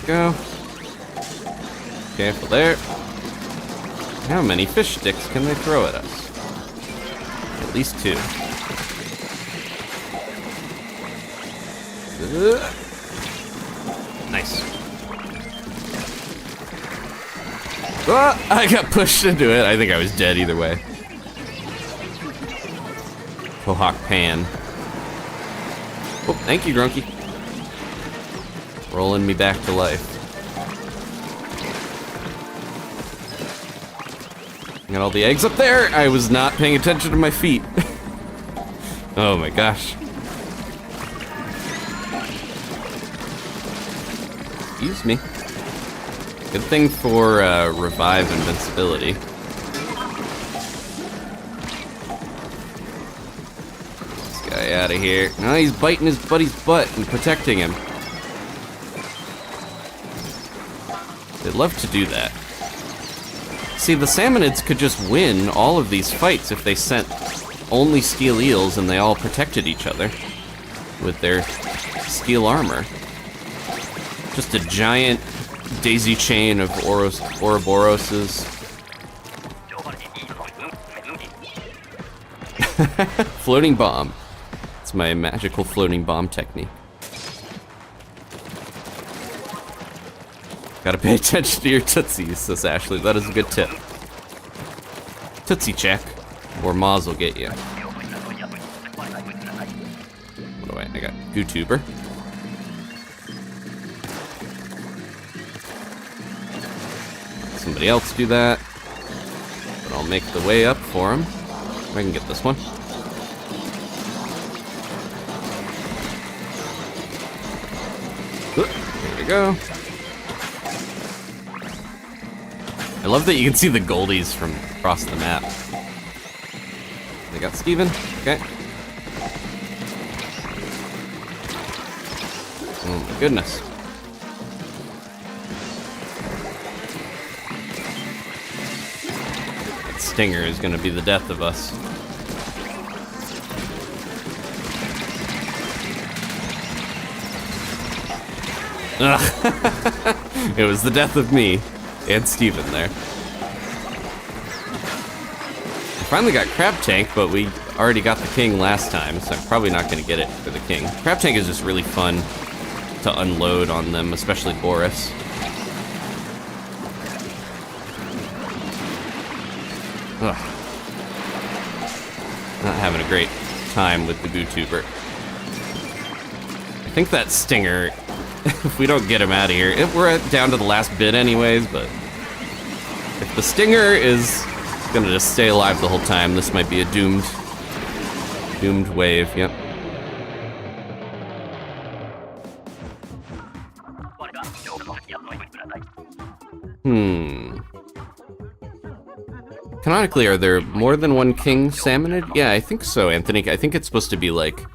Go. Careful there. How many fish sticks can they throw at us? At least 2. Nice. Ah, I got pushed into it. I think I was dead either way. Kohawk Pan. Oh, thank you, Grunky. Rolling me back to life. Got all the eggs up there. I was not paying attention to my feet. Oh my gosh. Excuse me. Good thing for revive invincibility. This guy out of here. Now he's biting his buddy's butt and protecting him. They love to do that. See, the Salmonids could just win all of these fights if they sent only steel eels and they all protected each other with their steel armor. Just a giant daisy chain of Horrorboroses. Floating bomb. It's my magical floating bomb technique. Gotta pay attention to your tootsies, says Ashley. That is a good tip. Tootsie check, or Moz will get you. What do I got? GooTuber. Somebody else do that. But I'll make the way up for him. I can get this one. There we go. I love that you can see the goldies from across the map. They got Steven. Okay. Oh my goodness. That stinger is gonna be the death of us. Ugh. It was the death of me. And Steven there. I finally got Crab Tank, but we already got the king last time, so I'm probably not going to get it for the king. Crab Tank is just really fun to unload on them, especially Boris. Ugh. Not having a great time with the GooTuber. I think that stinger, if we don't get him out of here, we're down to the last bit anyways, but if the stinger is gonna just stay alive the whole time, this might be a doomed wave, yep. Canonically, are there more than one King Salmonid? Yeah, I think so, Anthony. I think it's supposed to be like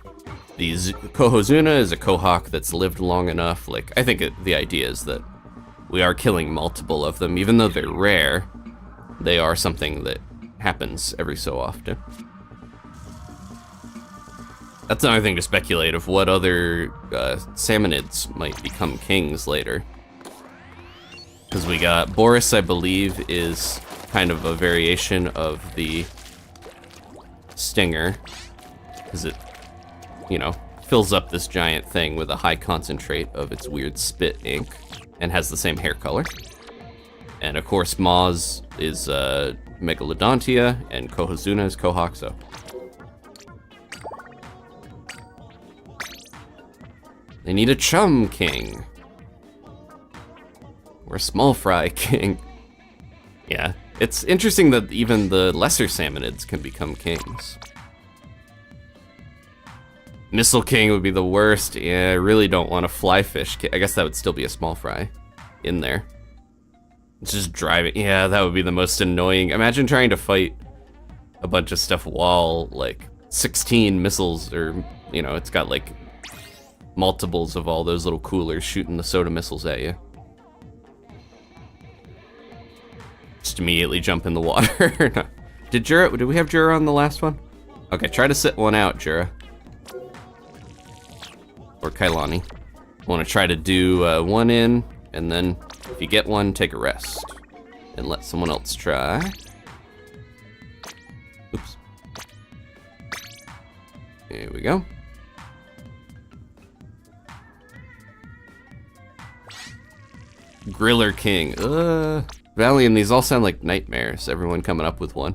these. Cohozuna is a Cohawk that's lived long enough. Like, I think the idea is that we are killing multiple of them, even though they're rare. They are something that happens every so often. That's another thing to speculate of what other Salmonids might become kings later. Because we got Boris, I believe, is kind of a variation of the stinger, because it, you know, fills up this giant thing with a high concentrate of its weird spit ink and has the same hair color. And of course, Moz is Megalodontia, and Cohozuna is Cohoxo. They need a chum king. Or a small fry king. Yeah, it's interesting that even the lesser salmonids can become kings. Missile king would be the worst. Yeah, I really don't want a fly fish king. I guess that would still be a small fry in there. It's just driving. Yeah, that would be the most annoying. Imagine trying to fight a bunch of stuff while like 16 missiles, or you know, it's got like multiples of all those little coolers shooting the soda missiles at you. Just immediately jump in the water. Did we have Jura on the last one? Okay, try to sit one out, Jura. Or Kailani. Want to try to do one in, and then if you get one, take a rest. And let someone else try. Oops. There we go. Griller King. Valiant, these all sound like nightmares. Everyone coming up with one.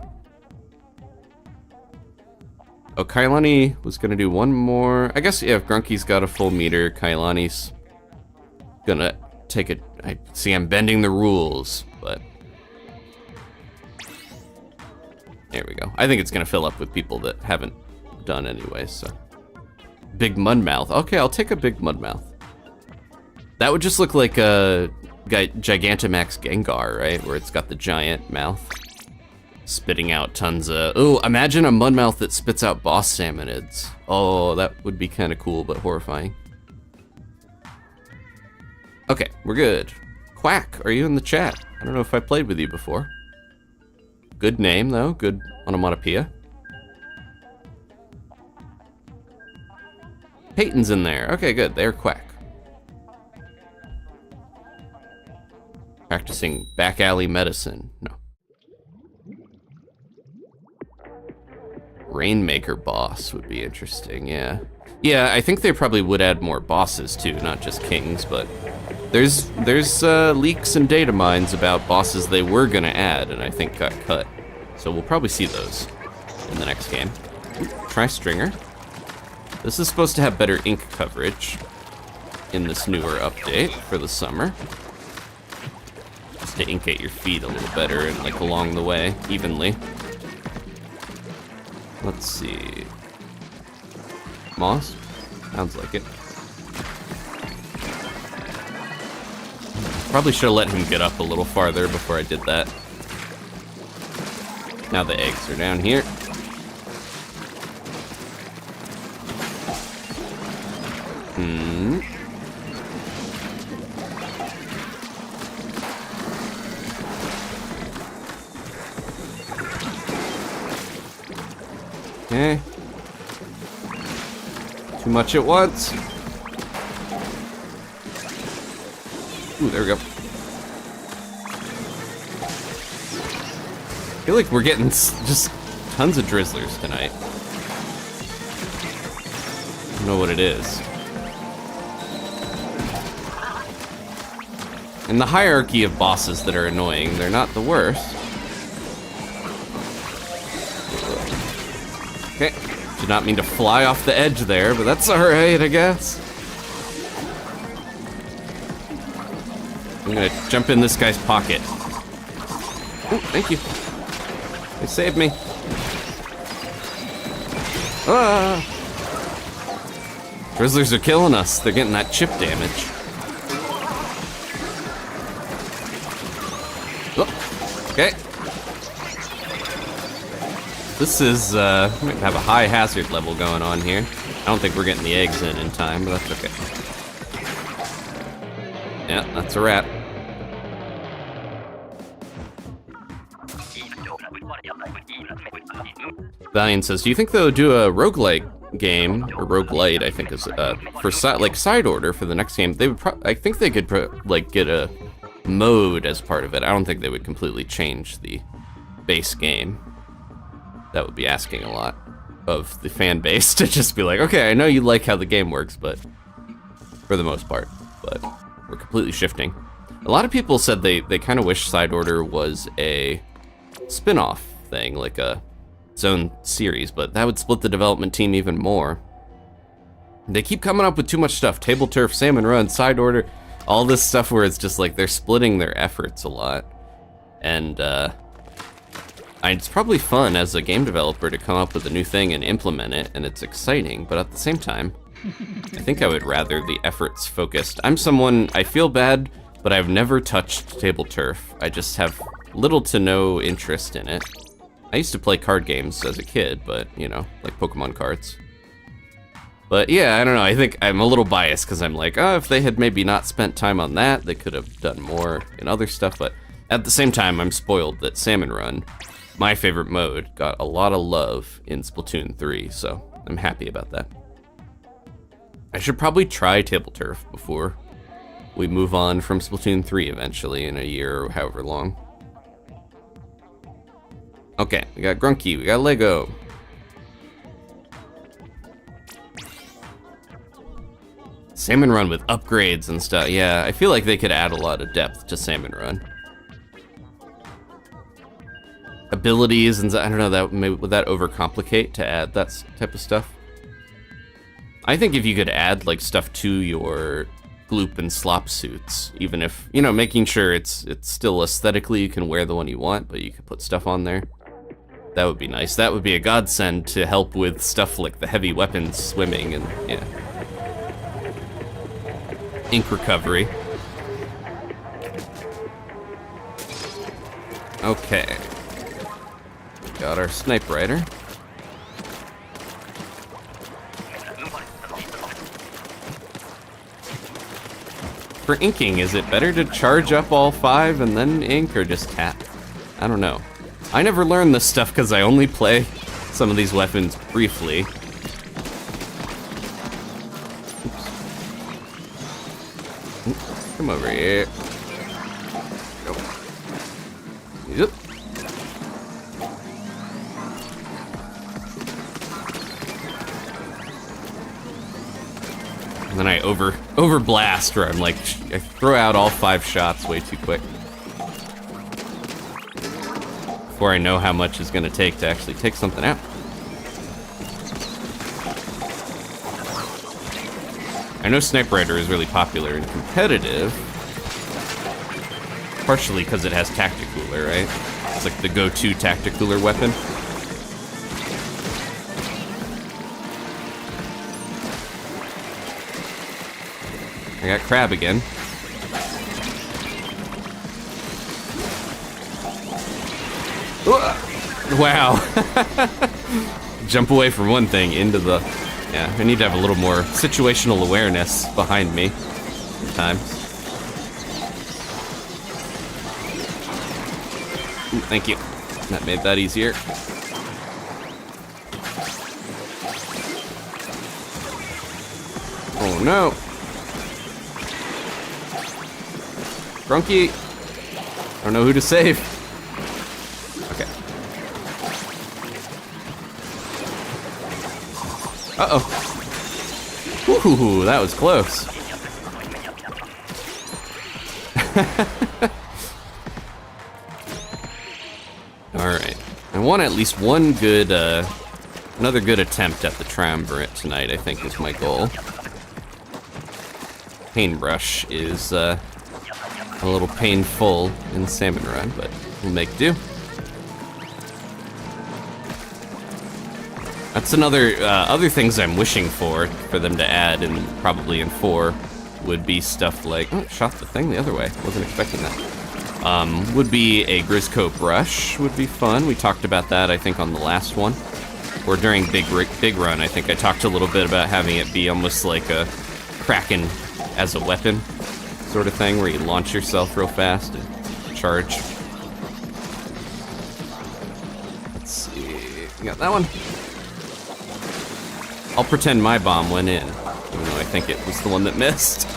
Oh, Kailani was gonna do one more. I guess, yeah, if Grunky's got a full meter, Kailani's gonna take it. I see I'm bending the rules, but there we go. I think it's gonna fill up with people that haven't done anyway, so. Big Mudmouth. Okay, I'll take a big Mudmouth. That would just look like a Gigantamax Gengar, right? Where it's got the giant mouth. Spitting out tons of... Ooh, imagine a Mudmouth that spits out boss salmonids. Oh, that would be kind of cool, but horrifying. Okay, we're good. Quack, are you in the chat? I don't know if I played with you before. Good name, though. Good onomatopoeia. Peyton's in there. Okay, good. They're Quack. Practicing back alley medicine. No. Rainmaker boss would be interesting, yeah. Yeah, I think they probably would add more bosses too, not just kings, but there's leaks and data mines about bosses they were gonna add and I think got cut. So we'll probably see those in the next game. Ooh, try Stringer. This is supposed to have better ink coverage in this newer update for the summer. Just to inkate your feet a little better and like along the way, evenly. Let's see. Moss? Sounds like it. Probably should have let him get up a little farther before I did that. Now the eggs are down here. Okay. Too much at once. Ooh, there we go. I feel like we're getting just tons of drizzlers tonight. I don't know what it is. In the hierarchy of bosses that are annoying, they're not the worst. Okay, did not mean to fly off the edge there, but that's alright, I guess. I'm gonna jump in this guy's pocket. Oh, thank you. They saved me. Ah! Drizzlers are killing us. They're getting that chip damage. Oh, okay. This is, might have a high hazard level going on here. I don't think we're getting the eggs in time, but that's okay. Yeah, that's a wrap. Valiant says, do you think they'll do a roguelike game, or roguelite, I think is, for side order for the next game? They would I think they could, like, get a mode as part of it. I don't think they would completely change the base game. That would be asking a lot of the fan base to just be like, okay, I know you like how the game works, but for the most part, but we're completely shifting. A lot of people said they kind of wish Side Order was a spin-off thing, like its own series, but that would split the development team even more. They keep coming up with too much stuff. Table Turf, Salmon Run, Side Order, all this stuff where it's just like they're splitting their efforts a lot. And it's probably fun as a game developer to come up with a new thing and implement it, and it's exciting, but at the same time, I think I would rather the efforts focused. I'm someone, I feel bad, but I've never touched Table Turf. I just have little to no interest in it. I used to play card games as a kid, but, you know, like Pokemon cards. But yeah, I don't know, I think I'm a little biased because I'm like, oh, if they had maybe not spent time on that, they could have done more in other stuff, but at the same time, I'm spoiled that Salmon Run, my favorite mode, got a lot of love in Splatoon 3, so I'm happy about that. I should probably try Table Turf before we move on from Splatoon 3 eventually in a year or however long. Okay, we got Grunky, we got Lego. Salmon Run with upgrades and stuff. Yeah, I feel like they could add a lot of depth to Salmon Run. Abilities and I don't know, that would that overcomplicate to add that type of stuff? I think if you could add like stuff to your gloop and slop suits, even if, you know, making sure it's still aesthetically you can wear the one you want, but you could put stuff on there. That would be nice. That would be a godsend to help with stuff like the heavy weapons swimming and yeah. Ink recovery. Okay. Got our Snipe Rider. For inking, is it better to charge up all 5 and then ink, or just tap? I don't know. I never learned this stuff because I only play some of these weapons briefly. Come over here. Go. Yep. And then I over blast, where I'm like, I throw out all 5 shots way too quick. Before I know how much it's gonna take to actually take something out. I know Snipe Rider is really popular and competitive, partially because it has Tacticooler, right? It's like the go-to Tacticooler weapon. I got Crab again. Wow. Jump away from one thing into the... Yeah, I need to have a little more situational awareness behind me sometimes. Ooh, thank you. That made that easier. Oh no. Grunky. I don't know who to save. Okay. Uh-oh. Ooh, that was close. Alright. I want at least one good, another good attempt at the Triumvirate tonight, I think is my goal. Paintbrush is, a little painful in Salmon Run, but we'll make do. That's another, other things I'm wishing for them to add, and probably in 4, would be stuff like, oh, shot the thing the other way, wasn't expecting that. Would be a Grizzco brush, would be fun. We talked about that, I think, on the last one. Or during Big Run, I think I talked a little bit about having it be almost like a Kraken as a weapon sort of thing, where you launch yourself real fast and charge. Let's see, we got that one. I'll pretend my bomb went in, even though I think it was the one that missed.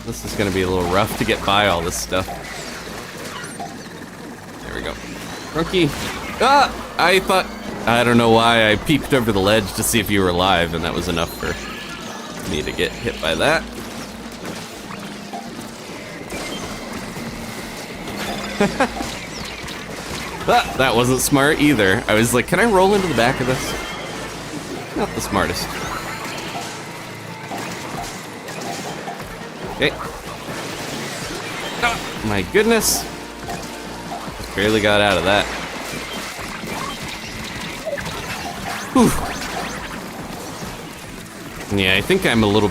This is gonna be a little rough to get by all this stuff. There we go. Grunky! Ah! I thought I don't know why I peeked over the ledge to see if you were alive, and that was enough for me to get hit by that. That wasn't smart either. I was like, can I roll into the back of this? Not the smartest. Okay. Oh, my goodness. Barely got out of that. Whew. Yeah, I think I'm a little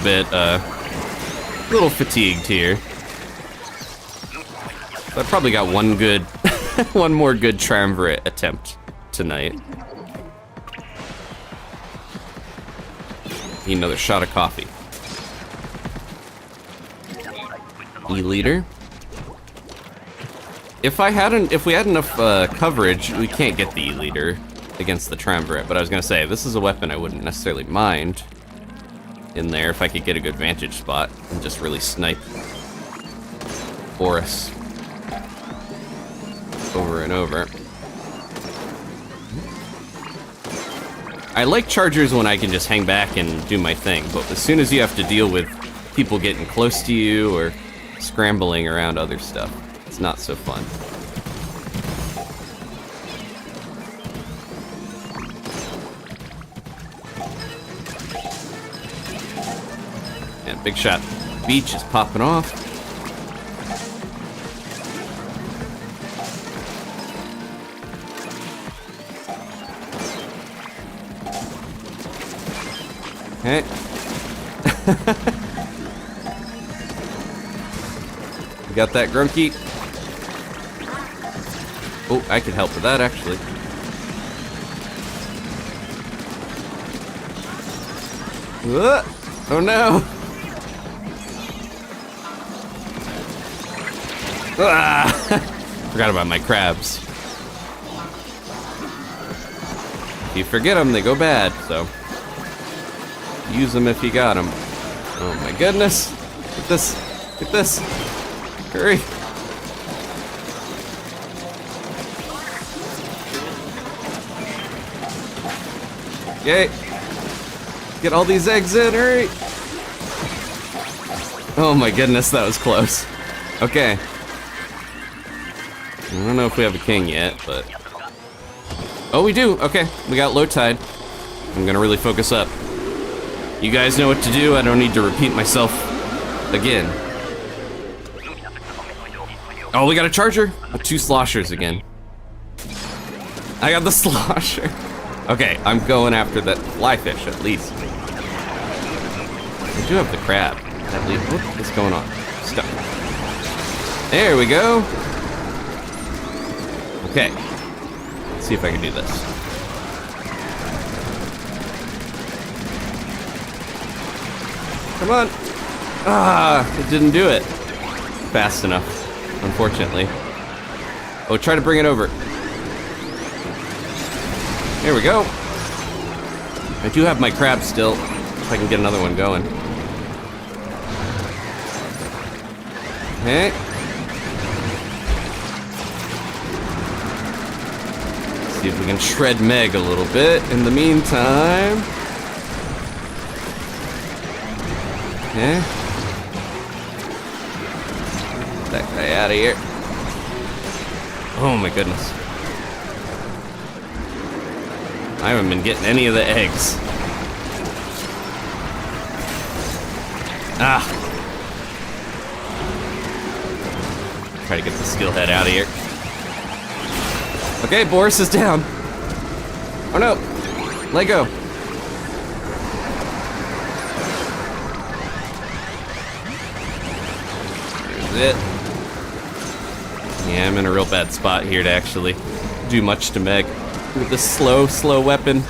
fatigued here. I probably got one good, one more good Triumvirate attempt tonight. Need another shot of coffee. E-liter. If we had enough coverage, we can't get the E-liter against the Triumvirate, but I was gonna say, this is a weapon I wouldn't necessarily mind in there if I could get a good vantage spot and just really snipe Boris over and over. I like chargers when I can just hang back and do my thing, but as soon as you have to deal with people getting close to you or scrambling around other stuff, it's not so fun. And Big Shot Beach is popping off. Okay. Got that Grunky. Oh, I could help with that actually. Oh no! Ah! Forgot about my crabs. If you forget them, they go bad, so use them if you got them. Oh my goodness! Get this! Get this! Hurry! Okay. Get all these eggs in, hurry! Oh my goodness, that was close. Okay. I don't know if we have a king yet, but... Oh, we do! Okay, we got low tide. I'm gonna really focus up. You guys know what to do, I don't need to repeat myself again. Oh, we got a charger with 2 sloshers again. I got the slosher. Okay, I'm going after that fly fish at least. I do have the crab. What is going on? Stuck. There we go. Okay. Let's see if I can do this. Come on. Ah, it didn't do it fast enough, unfortunately. Oh, try to bring it over. There we go. I do have my crab still, if I can get another one going. Okay. See if we can shred Meg a little bit in the meantime. Okay. Get that guy out of here. Oh my goodness. I haven't been getting any of the eggs. Ah. Try to get the skillhead out of here. Okay, Boris is down. Oh no. Let go. There's it. Yeah, I'm in a real bad spot here to actually do much to Meg. With this slow weapon.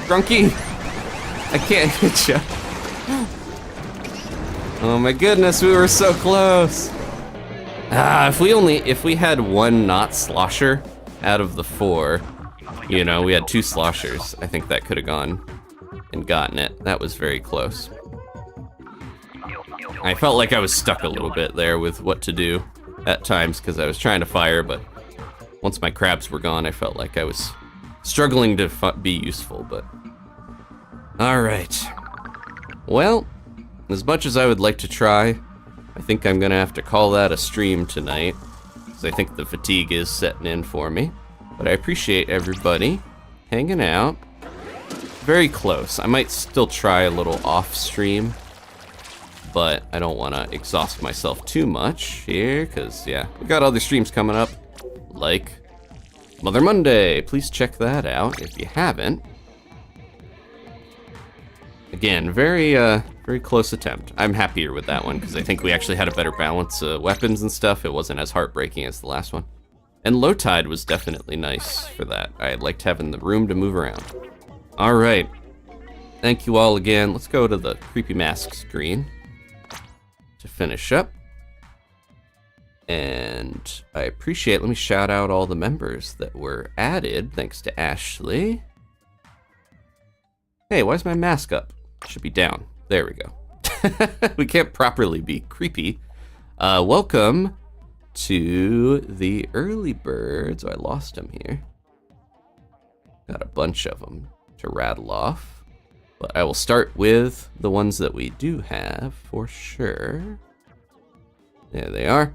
Grunky! I can't hit you. Oh my goodness, we were so close. Ah, if we had one not slosher out of the 4, you know, we had 2 sloshers, I think that could have gone and gotten it. That was very close. I felt like I was stuck a little bit there with what to do at times because I was trying to fire, but once my crabs were gone, I felt like I was struggling to be useful, but... Alright. Well, as much as I would like to try, I think I'm gonna have to call that a stream tonight, because I think the fatigue is setting in for me. But I appreciate everybody hanging out. Very close. I might still try a little off stream, but I don't want to exhaust myself too much here, because, yeah, we got other streams coming up, like Mother Monday. Please check that out if you haven't. Again, very close attempt. I'm happier with that one, because I think we actually had a better balance of weapons and stuff. It wasn't as heartbreaking as the last one. And Low Tide was definitely nice for that. I liked having the room to move around. All right. Thank you all again. Let's go to the Creepy Mask screen to finish up. And I appreciate, let me shout out all the members that were added, thanks to Ashley. Hey, why is my mask up? It should be down. There we go. We can't properly be creepy. Welcome to the early birds. Oh, I lost them here. Got a bunch of them to rattle off. But I will start with the ones that we do have for sure. There they are.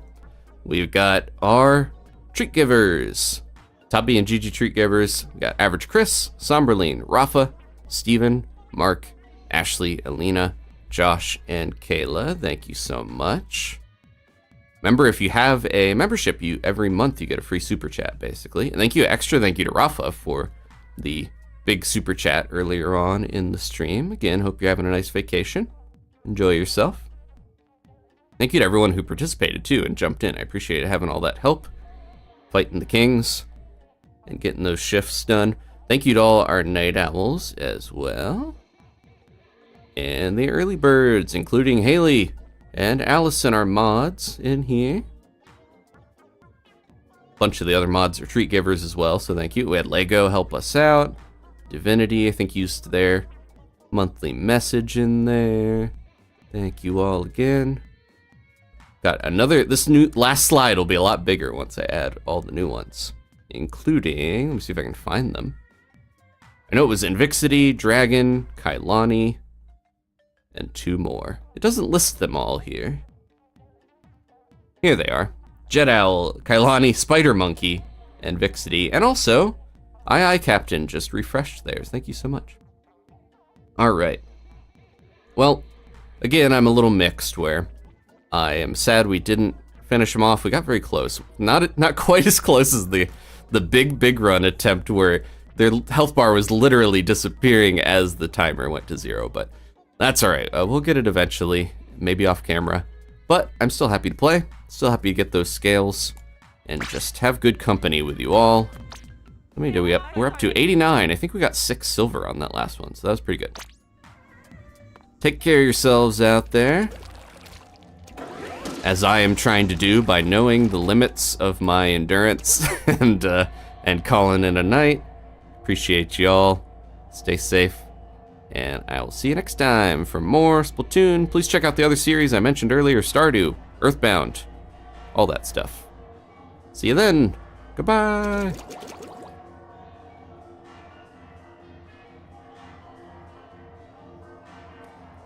We've got our treat givers. Tubby and Gigi treat givers. We got Average Chris, Somberline, Rafa, Steven, Mark, Ashley, Alina, Josh, and Kayla. Thank you so much. Remember, if you have a membership, every month you get a free super chat, basically. And thank you to Rafa for the big super chat earlier on in the stream. Again, hope you're having a nice vacation. Enjoy yourself. Thank you to everyone who participated too and jumped in. I appreciate having all that help, fighting the kings, and getting those shifts done. Thank you to all our night owls as well. And the early birds, including Haley and Allison, our mods in here. A bunch of the other mods are treat givers as well, so thank you. We had Lego help us out. Divinity, I think, used their monthly message in there. Thank you all again. Got another, this new last slide will be a lot bigger once I add all the new ones, including, let me see if I can find them. I know it was Invixity, Dragon, Kailani, and 2 more. It doesn't list them all here. Here they are. Jet Owl, Kailani, Spider Monkey, and Vixity, and also Aye Captain just refreshed theirs. Thank you so much. All right. Well, again, I'm a little mixed where I am sad we didn't finish them off. We got very close. Not quite as close as the big run attempt where their health bar was literally disappearing as the timer went to 0, but that's all right. We'll get it eventually, maybe off camera. But I'm still happy to play, still happy to get those scales, and just have good company with you all. How many do we up? We're up to 89. I think we got 6 silver on that last one, so that was pretty good. Take care of yourselves out there, as I am trying to do by knowing the limits of my endurance and calling it a night. Appreciate y'all. Stay safe. And I will see you next time for more Splatoon. Please check out the other series I mentioned earlier, Stardew, Earthbound, all that stuff. See you then. Goodbye.